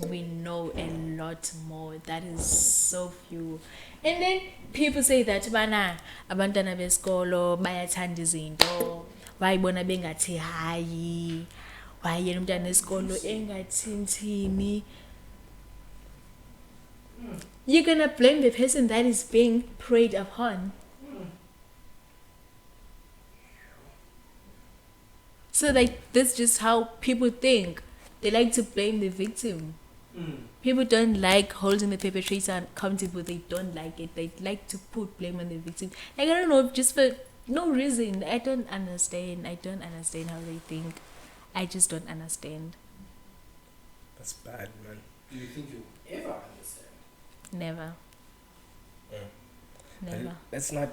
We know a lot more. That is so few. And then people say that bana abantwana besikolo bayathanda izinto, bayibona bengathi hayi, wayena umntwana esikolo engathintini. You're gonna blame the person that is being preyed upon. So like that's just how people think. they like to blame the victim. People don't like holding the perpetrator accountable. They don't like it. They like to put blame on the victim. Like, I don't know, just for no reason. I don't understand. I don't understand how they think. I just don't understand. That's bad, man. Do you think you'll ever understand? Never. Yeah. Never. Let's not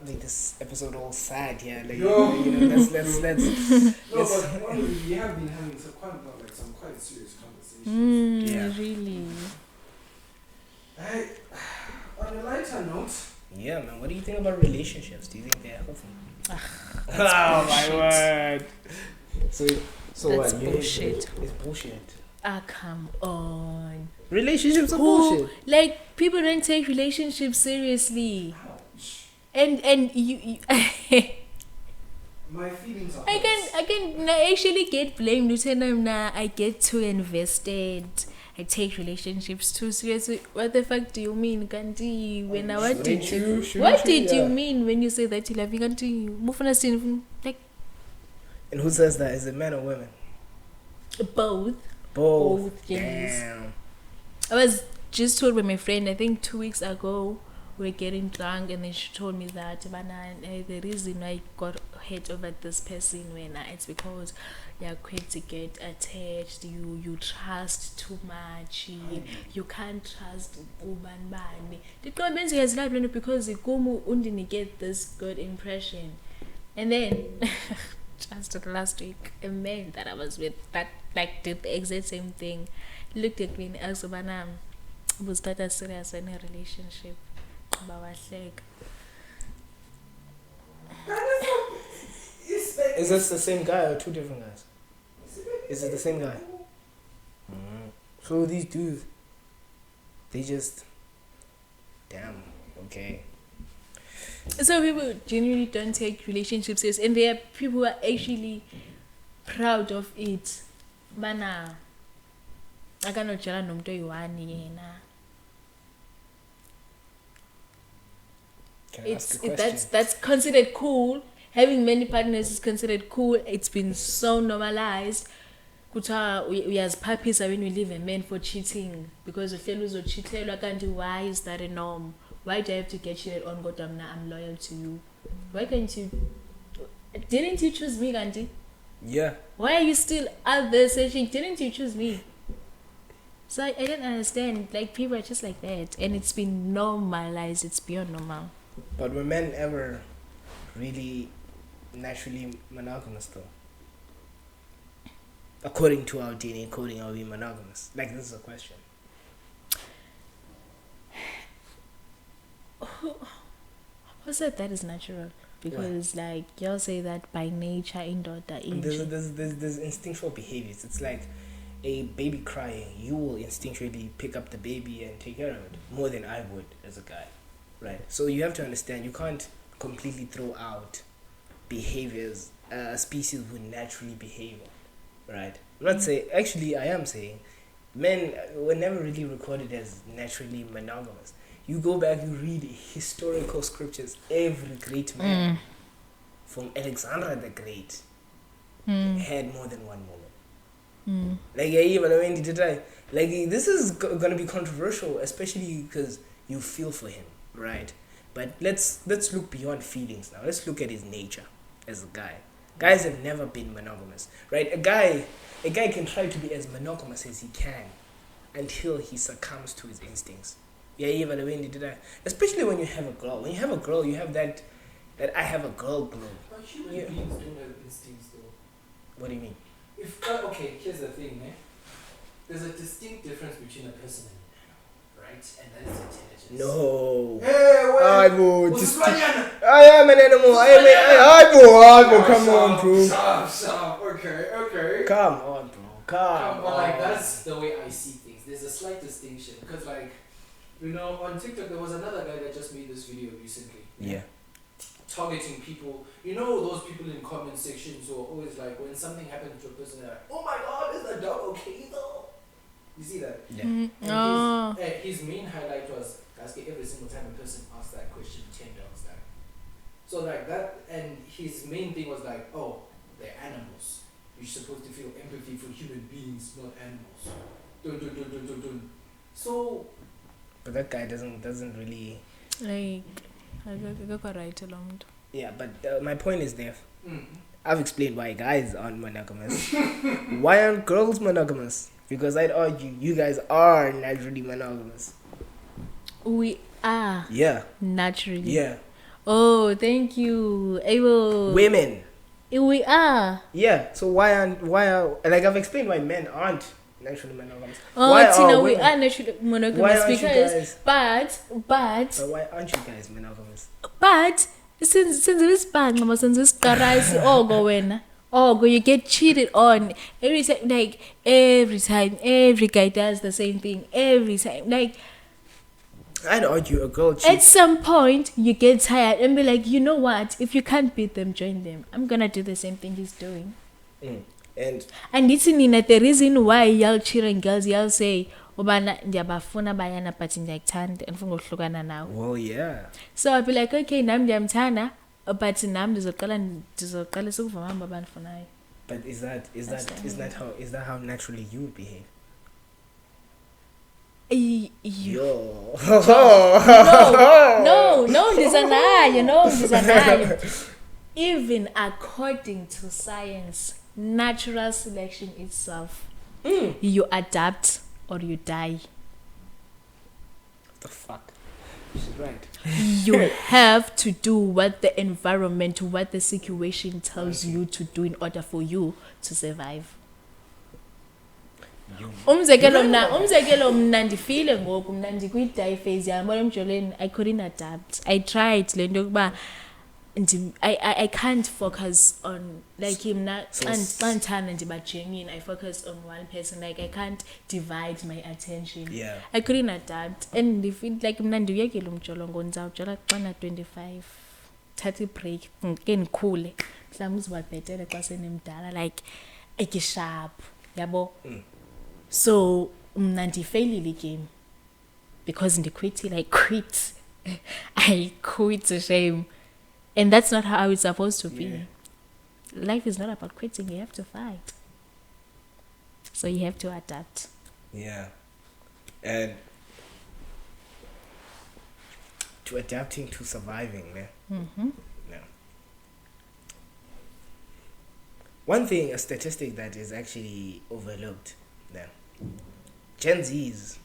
make this episode all sad here. Like, Yo. you know, let's No, but honestly, we have been having some quite serious conversations. Yeah. Really. On a lighter note. Yeah, man. What do you think about relationships? Do you think they're healthy? That's my bullshit. word. So That's what? bullshit. It's bullshit. Come on. Relationships are bullshit. Like, people don't take relationships seriously. Ouch. And you My feelings are I can actually get blamed. I get too invested. I take relationships too seriously. What the fuck do you mean, Kanti? What did you mean when you say that you love me, Kanti? Like, And who says that? Is it men or women? both. Both. Yes. Damn. I was just told by my friend, I think 2 weeks ago, we were getting drunk, and then she told me that the reason I got hurt over this person it's because you're quick to get attached, you trust too much, you can't trust ubanbani. Did God mean he has lied because undini get this good impression? And then just last week, a man that I was with that did the exact same thing looked at me and asked was that as serious in a relationship? Is this the same guy or two different guys? Is it the same guy? So these dudes, they just, damn, okay. So people genuinely don't take relationships serious, and there are people who are actually proud of it. Bana, I cannot tell nomuntu oyi-one yena. Can I ask a question? That's considered cool. Having many partners is considered cool. It's been so normalized. We as puppies when we leave a man for cheating because why is that a norm? Why do I have to get cheated on? God, I'm loyal to you. Why can't you? Didn't you choose me, Gandhi? Yeah. Why are you still out there searching? Didn't you choose me? So I don't understand. Like, people are just like that, and it's been normalized. It's beyond normal. But were men ever really naturally monogamous though? According to our DNA coding, are we monogamous? Like, this is a question. Who said that is natural? Because like y'all say that by nature there's instinctual behaviors. It's like a baby crying. You will instinctually pick up the baby and take care of it more than I would as a guy, right? So you have to understand, you can't completely throw out behaviors a species would naturally behave on, right? I'm not saying, actually I am saying men were never really recorded as naturally monogamous. You go back, you read historical scriptures, every great man from Alexander the Great had more than one woman. Like, this is going to be controversial, especially because you feel for him, right? But let's look beyond feelings now. Let's look at his nature as a guy. Guys have never been monogamous, right? A guy can try to be as monogamous as he can until he succumbs to his instincts. Yeah, even especially when you have a girl. When you have a girl, you have that I have a girl glow. But human beings don't have instincts though. What do you mean? Okay, here's the thing, There's a distinct difference between a person and an animal, right? And that is intelligence. No. Hey, I am an animal. Come on, bro. Stop. Okay. Come on, bro. Come on. Like, that's the way I see things. There's a slight distinction because, like, on TikTok there was another guy that just made this video recently. Yeah. Targeting people, those people in comment sections who are always like, when something happens to a person, they're like, oh my god, is the dog okay though? You see that? Yeah. And his main highlight was asking every single time a person asked that question, 10 dogs died. So like that, and his main thing was like, oh, they're animals. you're supposed to feel empathy for human beings, not animals. Dun. So, But that guy doesn't really. Like, I got right along. Yeah, but my point is there. mm, I've explained why guys aren't monogamous. Why aren't girls monogamous? Because I'd argue you guys are naturally monogamous. We are Yeah. naturally. Yeah. Oh, thank you. I will. Women. We are. Yeah. So why are like I've explained why men aren't naturally monogamous. Oh, Why Tina, are we women- are naturally Why monogamous aren't you because, guys- but, But why aren't you guys monogamous? since this bang, since this karasi, oh go wena. Oh, go, you get cheated on every time. Every guy does the same thing every time. Like, I'd argue a girl at cheats. some point, you get tired and be like, you know what? If you can't beat them, join them. I'm gonna do the same thing he's doing. And And it's in the reason why y'all cheating girls, y'all say, ubana ndiyabafuna bayana but ndiyakuthanda andifuna ukuhlukana nawe. well, yeah. So I'll be like, okay, nami ndiyamthanda, but nami ndizoqalisa ukuvuma abantu abandifunayo. But is that how naturally you would behave? Yo. No, ndizanayo. Even according to science, natural selection itself, you adapt or you die. What the fuck? She's right. You have to do what the environment, what the situation tells you to do in order for you to survive. Umzekelo mna ndifile ngoku mna ndikwi-die phase yabona emjolweni. I couldn't adapt. I tried le nto yokuba I can't focus on like mna xa ndithanda ndiba genuine. I focus on one person. Like I can't divide my attention. Yeah. I couldn't adapt and ndifeel like mna ndiwuyekile umjolo ndizawujola xa na 25 thatha i-break ke ndikhule mhlawumbi uzoba bhetele xa senemdala like ekisharp yabo. So mna ndifailile igame because ndiquitile. I quit. I quit to shame. And that's not how it's supposed to be. Yeah. Life is not about quitting. You have to fight. So you have to adapt. Yeah. And to adapting to surviving, man. Yeah. One thing, a statistic that is actually overlooked, yeah. Gen Zs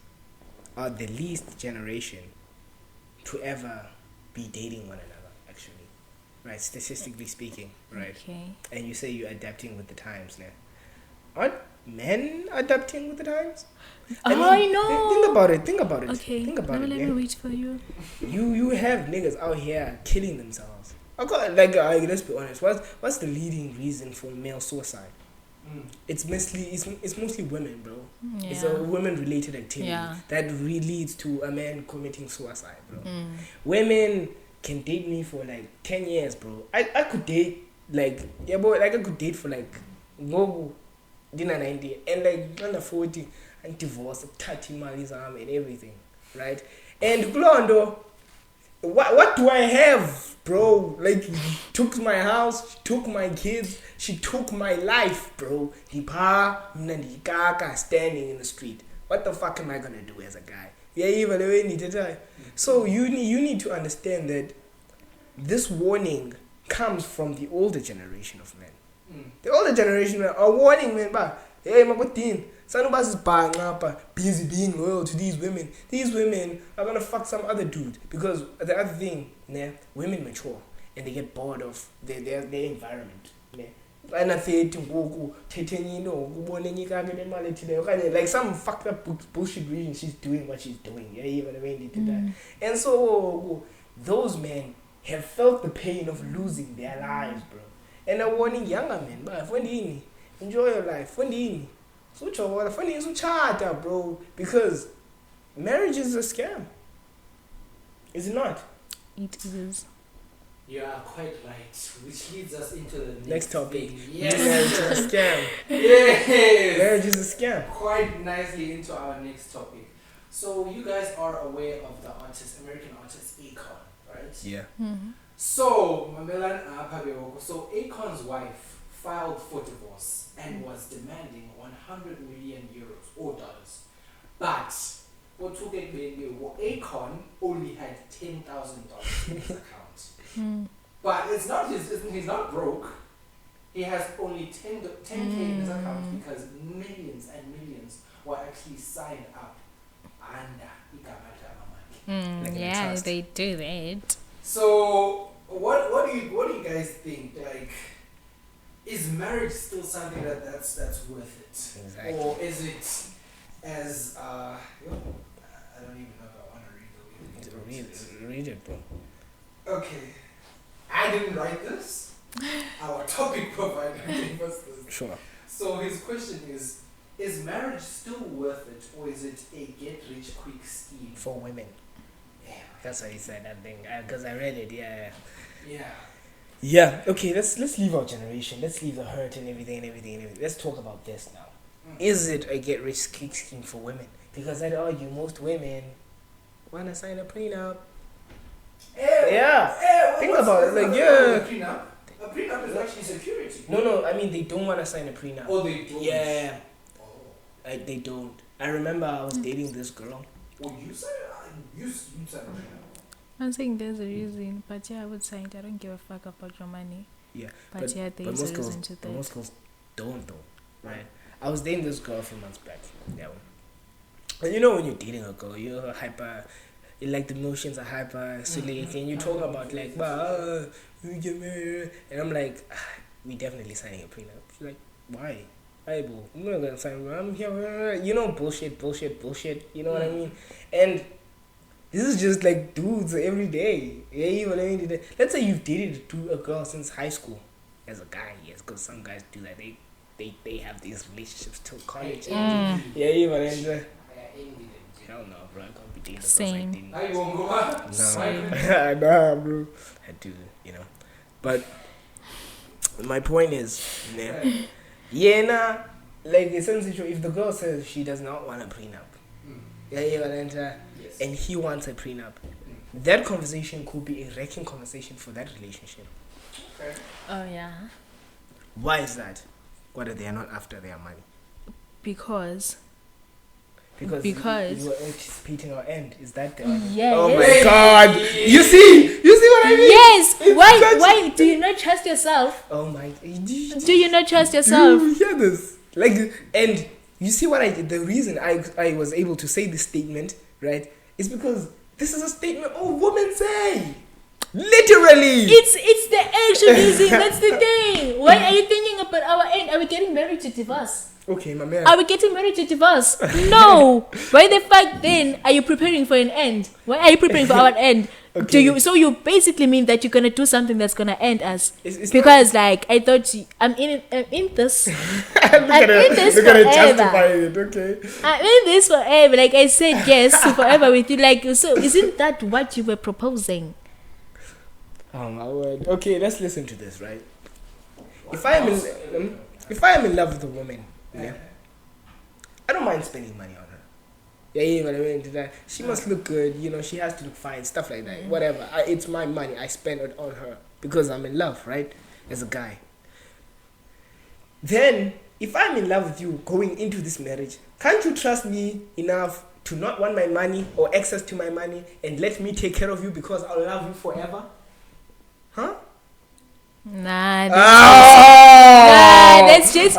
are the least generation to ever be dating one another, actually. Right, statistically speaking, right? Okay. And you say you're adapting with the times now. Aren't men adapting with the times? I know. Think about it. Okay. Think about it. Let me wait for you. You have niggas out here killing themselves. Let's be honest. What's the leading reason for male suicide? It's mostly women, bro. Yeah. It's a women-related activity that really leads to a man committing suicide, bro. Women can date me for like 10 years, bro. I could date I could date for like go dinner 90 and like under 40 and divorce 30 mali's arm and everything, right? And Glondo, what do I have, bro? Like, she took my house, she took my kids, she took my life, bro. Standing in the street. What the fuck am I gonna do as a guy? Yeah, even the way you need to die. So you need to understand that this warning comes from the older generation of men. The older generation are warning men, but hey, Mabutin, Sanubas is bang up, busy being loyal to these women. These women are gonna fuck some other dude because the other thing, women mature and they get bored of their environment. Like some fucked up bullshit reason she's doing what she's doing. Yeah, even the way they did that. And so those men have felt the pain of losing their lives, bro. And are warning younger men, but enjoy your life. Bro, because marriage is a scam. Is it not? It is. You are quite right, which leads us into the Next topic. thing. Marriage is a scam. Yes. Marriage is a scam. Quite nicely into our next topic. So you guys are aware of the artist, American artist Akon, right? Yeah. So Mamelan Apabewoko. So Akon's wife filed for divorce and was demanding 100 million euros or dollars. But Akon only had $10,000 in his account. But it's not he's not broke. He has only 10K in his account because millions and millions were actually signed up under Igama Money. Yeah, they do that. So what do you guys think? Like, is marriage still something that's worth it? Exactly. Or is it as I don't even know if I want to read the Read it, bro. Okay. I didn't write this. Our topic provider gave us this. Sure. So his question is marriage still worth it, or is it a get-rich-quick scheme? For women. Yeah. That's what he said, I think. Because I read it, yeah. Yeah. Yeah, okay, let's leave our generation. Let's leave the hurt and everything. Let's talk about this now. Is it a get-rich-quick scheme for women? Because I'd argue most women want to sign a prenup. Yeah. Think about it, like, yeah. A prenup is actually security. No, I mean, they don't want to sign a prenup. Oh, they don't? Yeah. Oh. They don't. I remember I was dating this girl. Oh, you said you said a prenup. I'm saying there's a reason, but yeah, I would say I don't give a fuck about your money. Yeah. But yeah, there's a reason to that. Most girls don't, though. Right? I was dating this girl a few months back. Yeah. And you know when you're dating a girl, you're hyper... Like the emotions are hyper, silly, and you talk about like, we get married, and I'm like, we definitely signing a prenup. She's like, why? Why, bro? I'm not gonna sign. I'm here, you know, bullshit. You know what I mean? And this is just like dudes every day. Yeah, you know what I mean? Let's say you've dated a girl since high school, as a guy, yes, because some guys do that. They have these relationships till college. Yeah, you know what I mean? Hell no, bro. I can't be dating Same. I won't go out. Nah, bro. I do, you know. But my point is, like essentially, if the girl says she does not want a prenup, and he wants a prenup, that conversation could be a wrecking conversation for that relationship. Okay. Oh yeah. Why is that? What are they not after their money? Because you were anticipating our end. Is that the yes. Oh my God! You see what I mean? Yes. Why do you not trust yourself? Oh my! Do you not trust yourself? You hear this? Like, and you see what the reason I was able to say this statement, right, is because this is a statement all women say. Literally. It's the actual reason. That's the thing. Why are you thinking about our end? Are we getting married to divorce? Okay, my man. Are we getting married to divorce? No. Why the fuck then are you preparing for an end? Why are you preparing for our end? Okay. So you basically mean that you're gonna do something that's gonna end us? It's because like I thought I'm in this. I'm in this They're gonna forever. justify it, okay? I'm in this forever. Like I said, yes, forever with you. Like so, isn't that what you were proposing? Oh my word. Okay, let's listen to this, right? If I am in love with a woman, yeah, I don't mind spending money on her. Yeah, you know what I mean? She must look good, you know, she has to look fine, stuff like that. Whatever. It's my money. I spend it on her because I'm in love, right? As a guy. Then, if I'm in love with you going into this marriage, can't you trust me enough to not want my money or access to my money and let me take care of you because I'll love you forever? Huh? Nah, that's just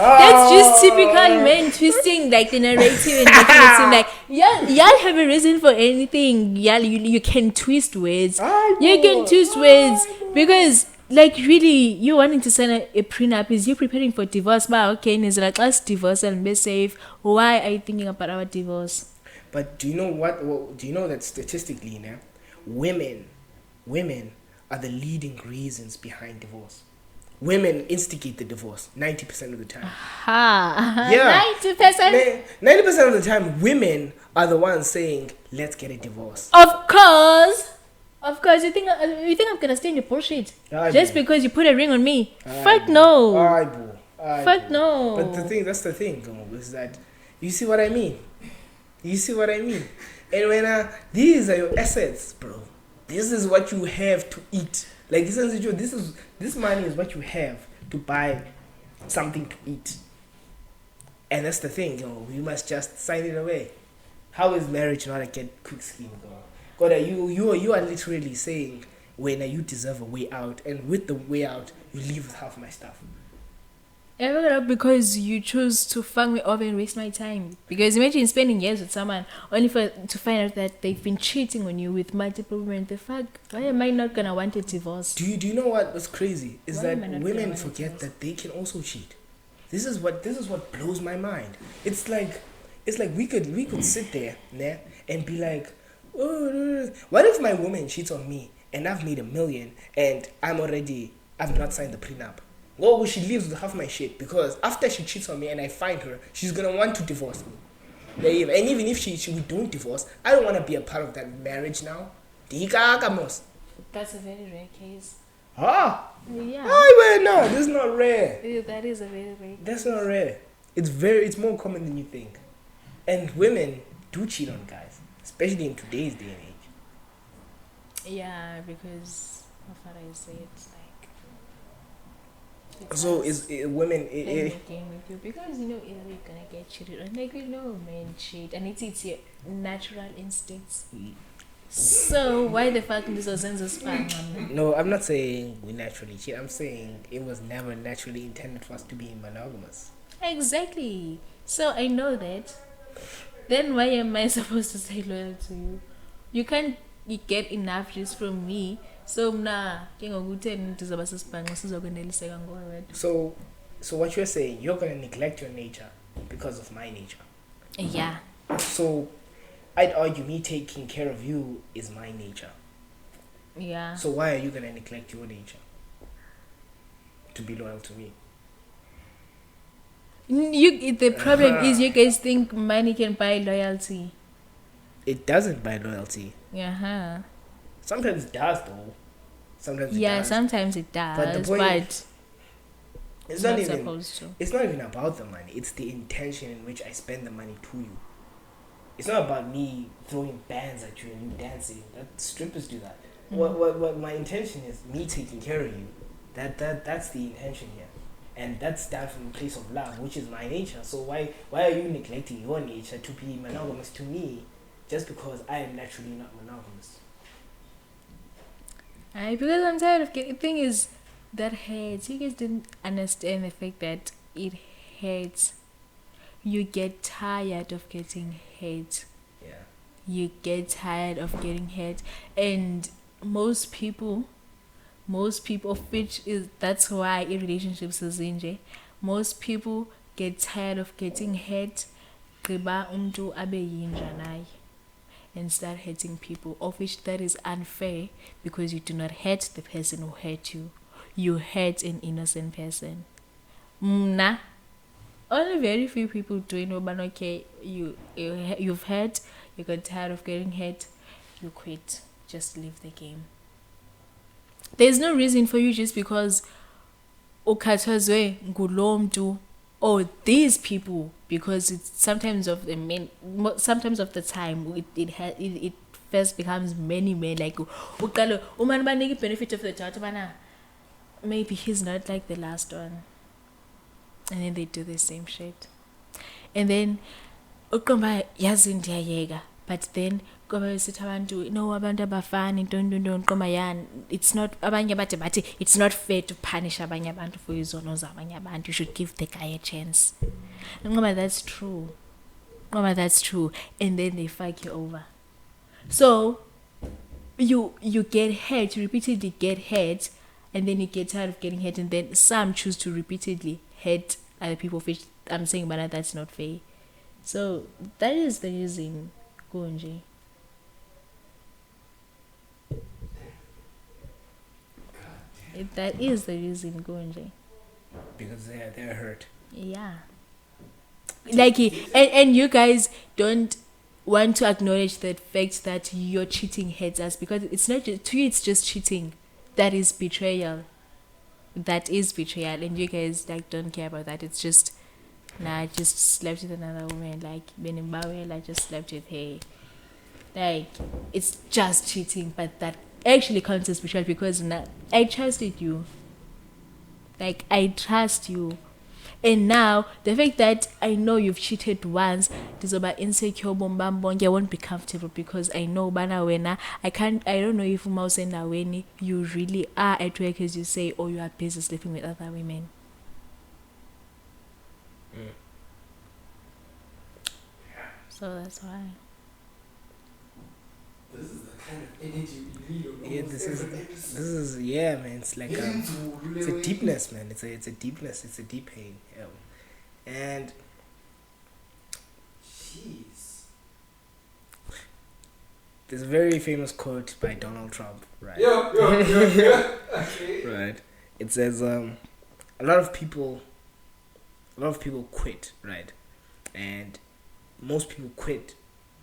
typical men twisting like the narrative and making it seem like y'all have a reason for anything. Y'all you can twist words. You can twist words because like really you wanting to sign a prenup is you preparing for divorce. But okay, is like let's divorce and be safe. Why are you thinking about our divorce? But do you know what do you know that statistically now, women are the leading reasons behind divorce. Women instigate the divorce 90% of the time. Yeah. 90%? 90% of the time, women are the ones saying, let's get a divorce. Of course. You think I'm gonna stay in your bullshit? Just because you put a ring on me? Fuck no. Fuck no. But that's the thing, is that you see what I mean? And when these are your assets, bro. This is what you have to eat. Like essentially, this money is what you have to buy something to eat. And that's the thing, you must just sign it away. How is marriage not a get quick scheme, girl? God, you are literally saying when you deserve a way out, and with the way out, you leave with half my stuff. Because you chose to fuck me over and waste my time. Because imagine spending years with someone only to find out that they've been cheating on you with multiple women. The fuck? Why am I not gonna want a divorce? Do you know what was crazy? Is Why that am I not women gonna want a forget divorce? that they can also cheat. This is what blows my mind. It's like we could sit there, né, and be like, oh, what if my woman cheats on me and I've made $1 million and I've not signed the prenup? Well, she leaves with half my shit, because after she cheats on me and I find her, she's gonna want to divorce me. And even if we don't divorce, I don't want to be a part of that marriage now. That's a very rare case. Ah, Yeah. no, this is not rare. That is a very rare case. That's not rare. It's more common than you think. And women do cheat on guys, especially in today's day and age. Yeah, because how far I say it's like. So is women? Playing a game with you, because either you're gonna get cheated on. Like, men cheat, and it's your natural instincts. So why the fuck this was spam? No, I'm not saying we naturally cheat. I'm saying it was never naturally intended for us to be monogamous. Exactly. So I know that. Then why am I supposed to stay loyal to you? You can't get enough just from me. So So what you're saying, you're gonna neglect your nature because of my nature. Yeah. So I'd argue me taking care of you is my nature. Yeah. So why are you gonna neglect your nature to be loyal to me? The problem is you guys think money can buy loyalty. It doesn't buy loyalty. Yeah. Sometimes it does, though. Sometimes it Yeah, does. sometimes it does, But the point but it's not even supposed to. It's not even about the money. It's the intention in which I spend the money to you. It's not about me throwing bands at you and you dancing. That strippers do that. What my intention is, me taking care of you. That's the intention here. And that's done from a place of love, which is my nature. So why are you neglecting your nature to be monogamous to me just because I am naturally not monogamous? Because I'm tired of getting. The thing is, that hurts. You guys didn't understand the fact that it hurts. You get tired of getting hurt. Yeah. You get tired of getting hurt, and most people, that's why in relationships is inje. Most people get tired of getting hurt. And start hurting people, of which that is unfair, because you do not hurt the person who hurt you. You hurt an innocent person. Only very few people do it, but okay, you've hurt, you got tired of getting hurt, you quit, just leave the game. There's no reason for you just because ukhathazwe ngulo mntu or these people, because it's sometimes of the time it first becomes many men, like uqala umani baniki benefit of the doubt bana maybe he's not like the last one, and then they do the same shit, and then uqomba yazi ndiyayeka, but then ngoba besithi abantu no abantu abafani don't qoma yan, it's not abanye bathi it's not fair to punish abanye abantu for izono zabanye abantu, you should give the guy a chance. Ngoba that's true, and then they fuck you over. So you get hurt, you repeatedly get hurt, and then you get tired of getting hurt, and then some choose to repeatedly hurt other people, which I'm saying, but that's not fair. So that is the reason, Gonji. That is the reason, Gonji. Because they're hurt. Yeah. Like, and you guys don't want to acknowledge the fact that your cheating hurts us, because it's not just, to you it's just cheating. That is betrayal. And you guys like don't care about that. It's just, I just slept with another woman, like Benimbawe, I just slept with her. Like, it's just cheating, but that actually counts as betrayal, because I trusted you. Like, I trust you. And now the fact that I know you've cheated once, this about insecure bombambong, I won't be comfortable because I know bana wena. I don't know if when you really are at work as you say, or you are busy sleeping with other women. So that's why. This is the kind of energy we need on Yeah, almost every episode. this is yeah, man. It's like it's a deepness, man. It's a deepness. It's a deep pain. Yeah. And jeez. there's a very famous quote by Donald Trump, right? Yeah. Okay. Right. It says a lot of people quit, right? And most people quit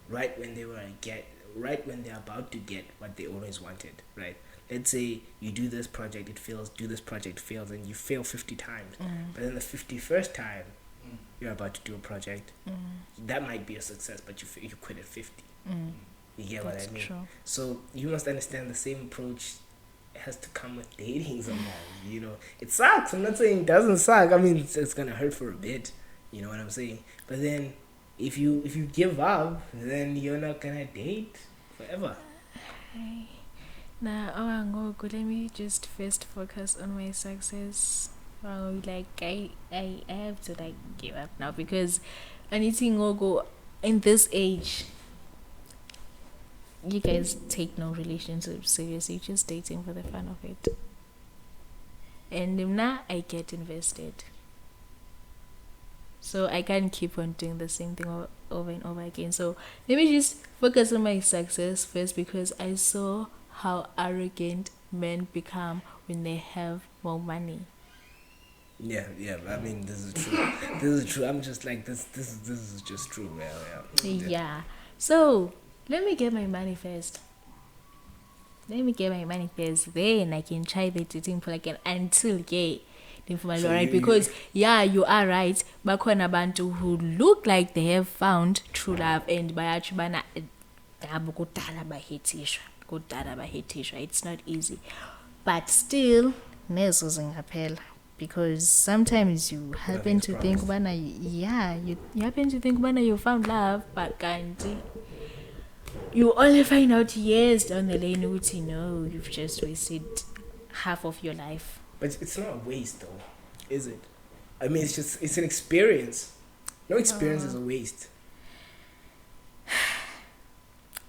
right when they're about to get what they always wanted, right? Let's say you do this project, it fails, do this project, fails, and you fail 50 times. But then the 51st time you're about to do a project, that might be a success, but you quit at 50. You get what I mean? True. So you must understand the same approach has to come with dating sometimes. You know, it sucks. I'm not saying it doesn't suck. I mean, it's gonna hurt for a bit. You know what I'm saying? But then, if you give up, then you're not gonna date forever. Now, let me just first focus on my success. I have to give up now because anything will go in this age. You guys take no relationship seriously, just dating for the fun of it. And now I get invested. So I can't keep on doing the same thing over and over again. So let me just focus on my success first because I saw how arrogant men become when they have more money. Yeah. I mean, this is true. I'm just like this. This is just true. Yeah. So let me get my money first. Then I can try the dating pool again until right? Because you are right. Bakhona abantu who look like they have found true love and bayachibana kudala bahetishwa. It's not easy. But still, nezo zingaphela. Because sometimes you happen to think you happen to think you found love, but kanti you only find out years down the lane you've just wasted half of your life. But it's not a waste, though, is it? I mean, it's an experience. No experience is a waste.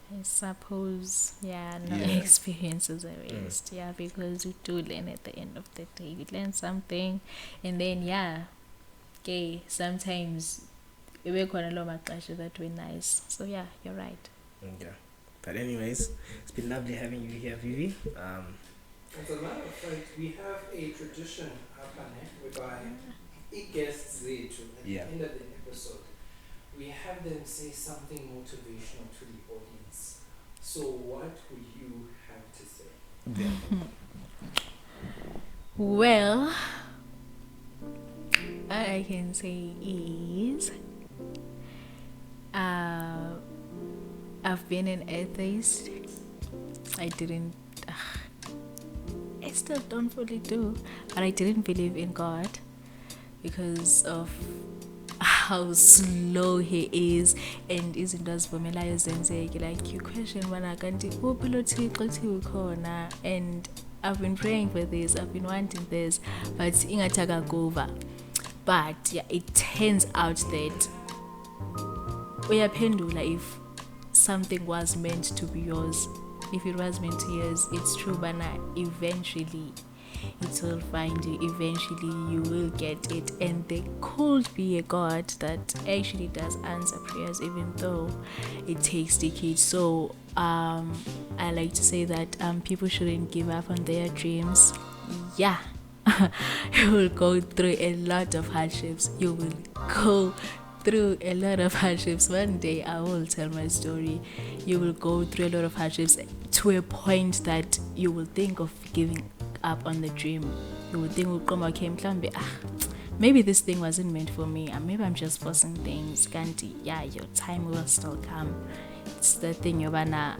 I suppose, experience is a waste. Yeah, because you do learn at the end of the day. You learn something, and then sometimes you work on a lot of clashes that were nice. So yeah, you're right. Okay. But anyways, it's been lovely having you here, Vivi. As a matter of fact, we have a tradition whereby it guests there too at the end of the episode. We have them say something motivational to the audience. So what would you have to say? Well, all I can say is I've been an atheist. I still don't fully do, but I didn't believe in God because of how slow he is and izinto azivumelayo zenzeke. Like you question kanti uphi lo Thixo ethi ukhona, and I've been praying for this, I've been wanting this, but ingathi akakova. But it turns out that uyaphendula if something was meant to be yours. If it was meant to yours, it's true, but eventually it will find you. Eventually you will get it, and there could be a God that actually does answer prayers even though it takes decades. So I like to say that people shouldn't give up on their dreams. You will go through a lot of hardships. One day I will tell my story. You will go through a lot of hardships to a point that you will think of giving up on the dream. You will think, maybe this thing wasn't meant for me, and maybe I'm just forcing things. Kanti, your time will still come. It's the thing, Yobana.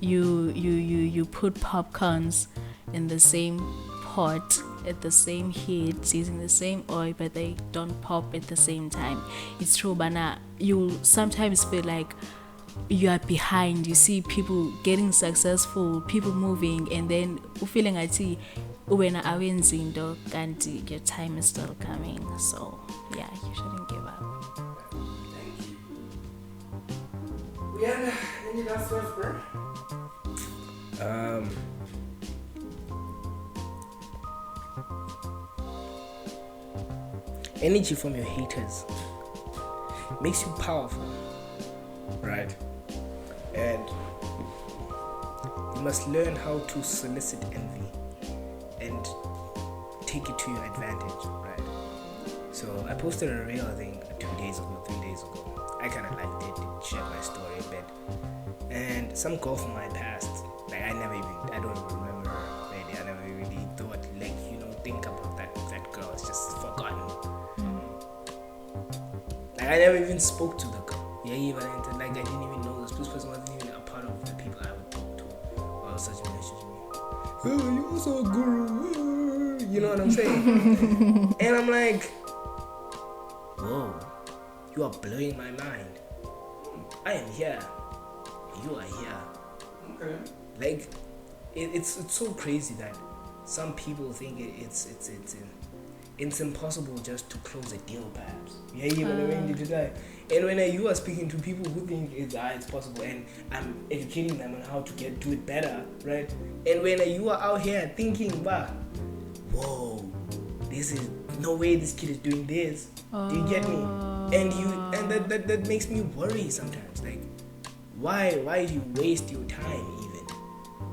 You put popcorns in the same pot at the same heat using the same oil, but they don't pop at the same time. It's true, but now you sometimes feel like you are behind. You see people getting successful, people moving, and then feeling like when I win Zindo, kanti your time is still coming. So yeah, you shouldn't give up. Thank you. Uyanda, any last words, bro? Energy from your haters makes you powerful, right? And you must learn how to solicit envy and take it to your advantage, right? So I posted a reel, I think 3 days ago. I kind of liked it, shared my story a bit, and some girl from my past, like I don't even remember her really. I never really thought, think about that girl. It's just forgotten. Like I never even spoke to the girl. Yeah, even I didn't even know this person wasn't even a part of the people I would talk to. Or I was such a message me. Oh, you're also a guru. You know what I'm saying? And I'm like, whoa, you are blowing my mind. I am here. You are here. Okay. Like, it's so crazy that some people think it's impossible just to close a deal, perhaps. Yeah, and when you are speaking to people who think it's possible, and I'm educating them on how to do it better, right? And when you are out here thinking, whoa, this is no way this kid is doing this. Do you get me? And that makes me worry sometimes. Like, why do you waste your time even?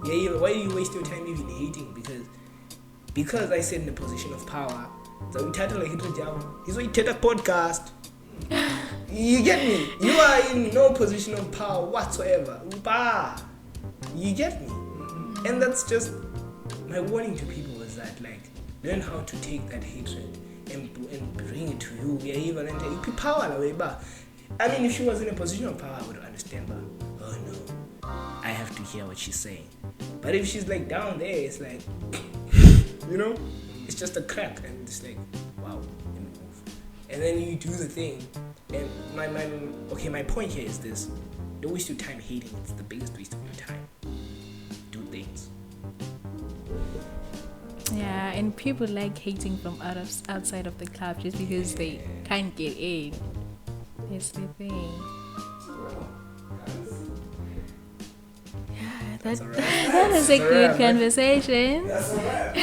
Yeah, why do you waste your time even hating? Because I sit in a position of power. So we title like he's a podcast. You get me? You are in no position of power whatsoever. You get me? And that's just my warning to people is that, like, learn how to take that hatred and bring it to you. Yeah, even and take power away. I mean, if she was in a position of power, I would understand. But oh no, I have to hear what she's saying. But if she's like down there, it's like, it's just a crack, and it's like, wow, let me move. And then you do the thing. And my point here is this: don't waste your time hating. It's the biggest waste of your time. Do things. Yeah, and people like hating from outside of the club just because they can't get in. That's the thing. Yeah, that is a good conversation. That's a wrap.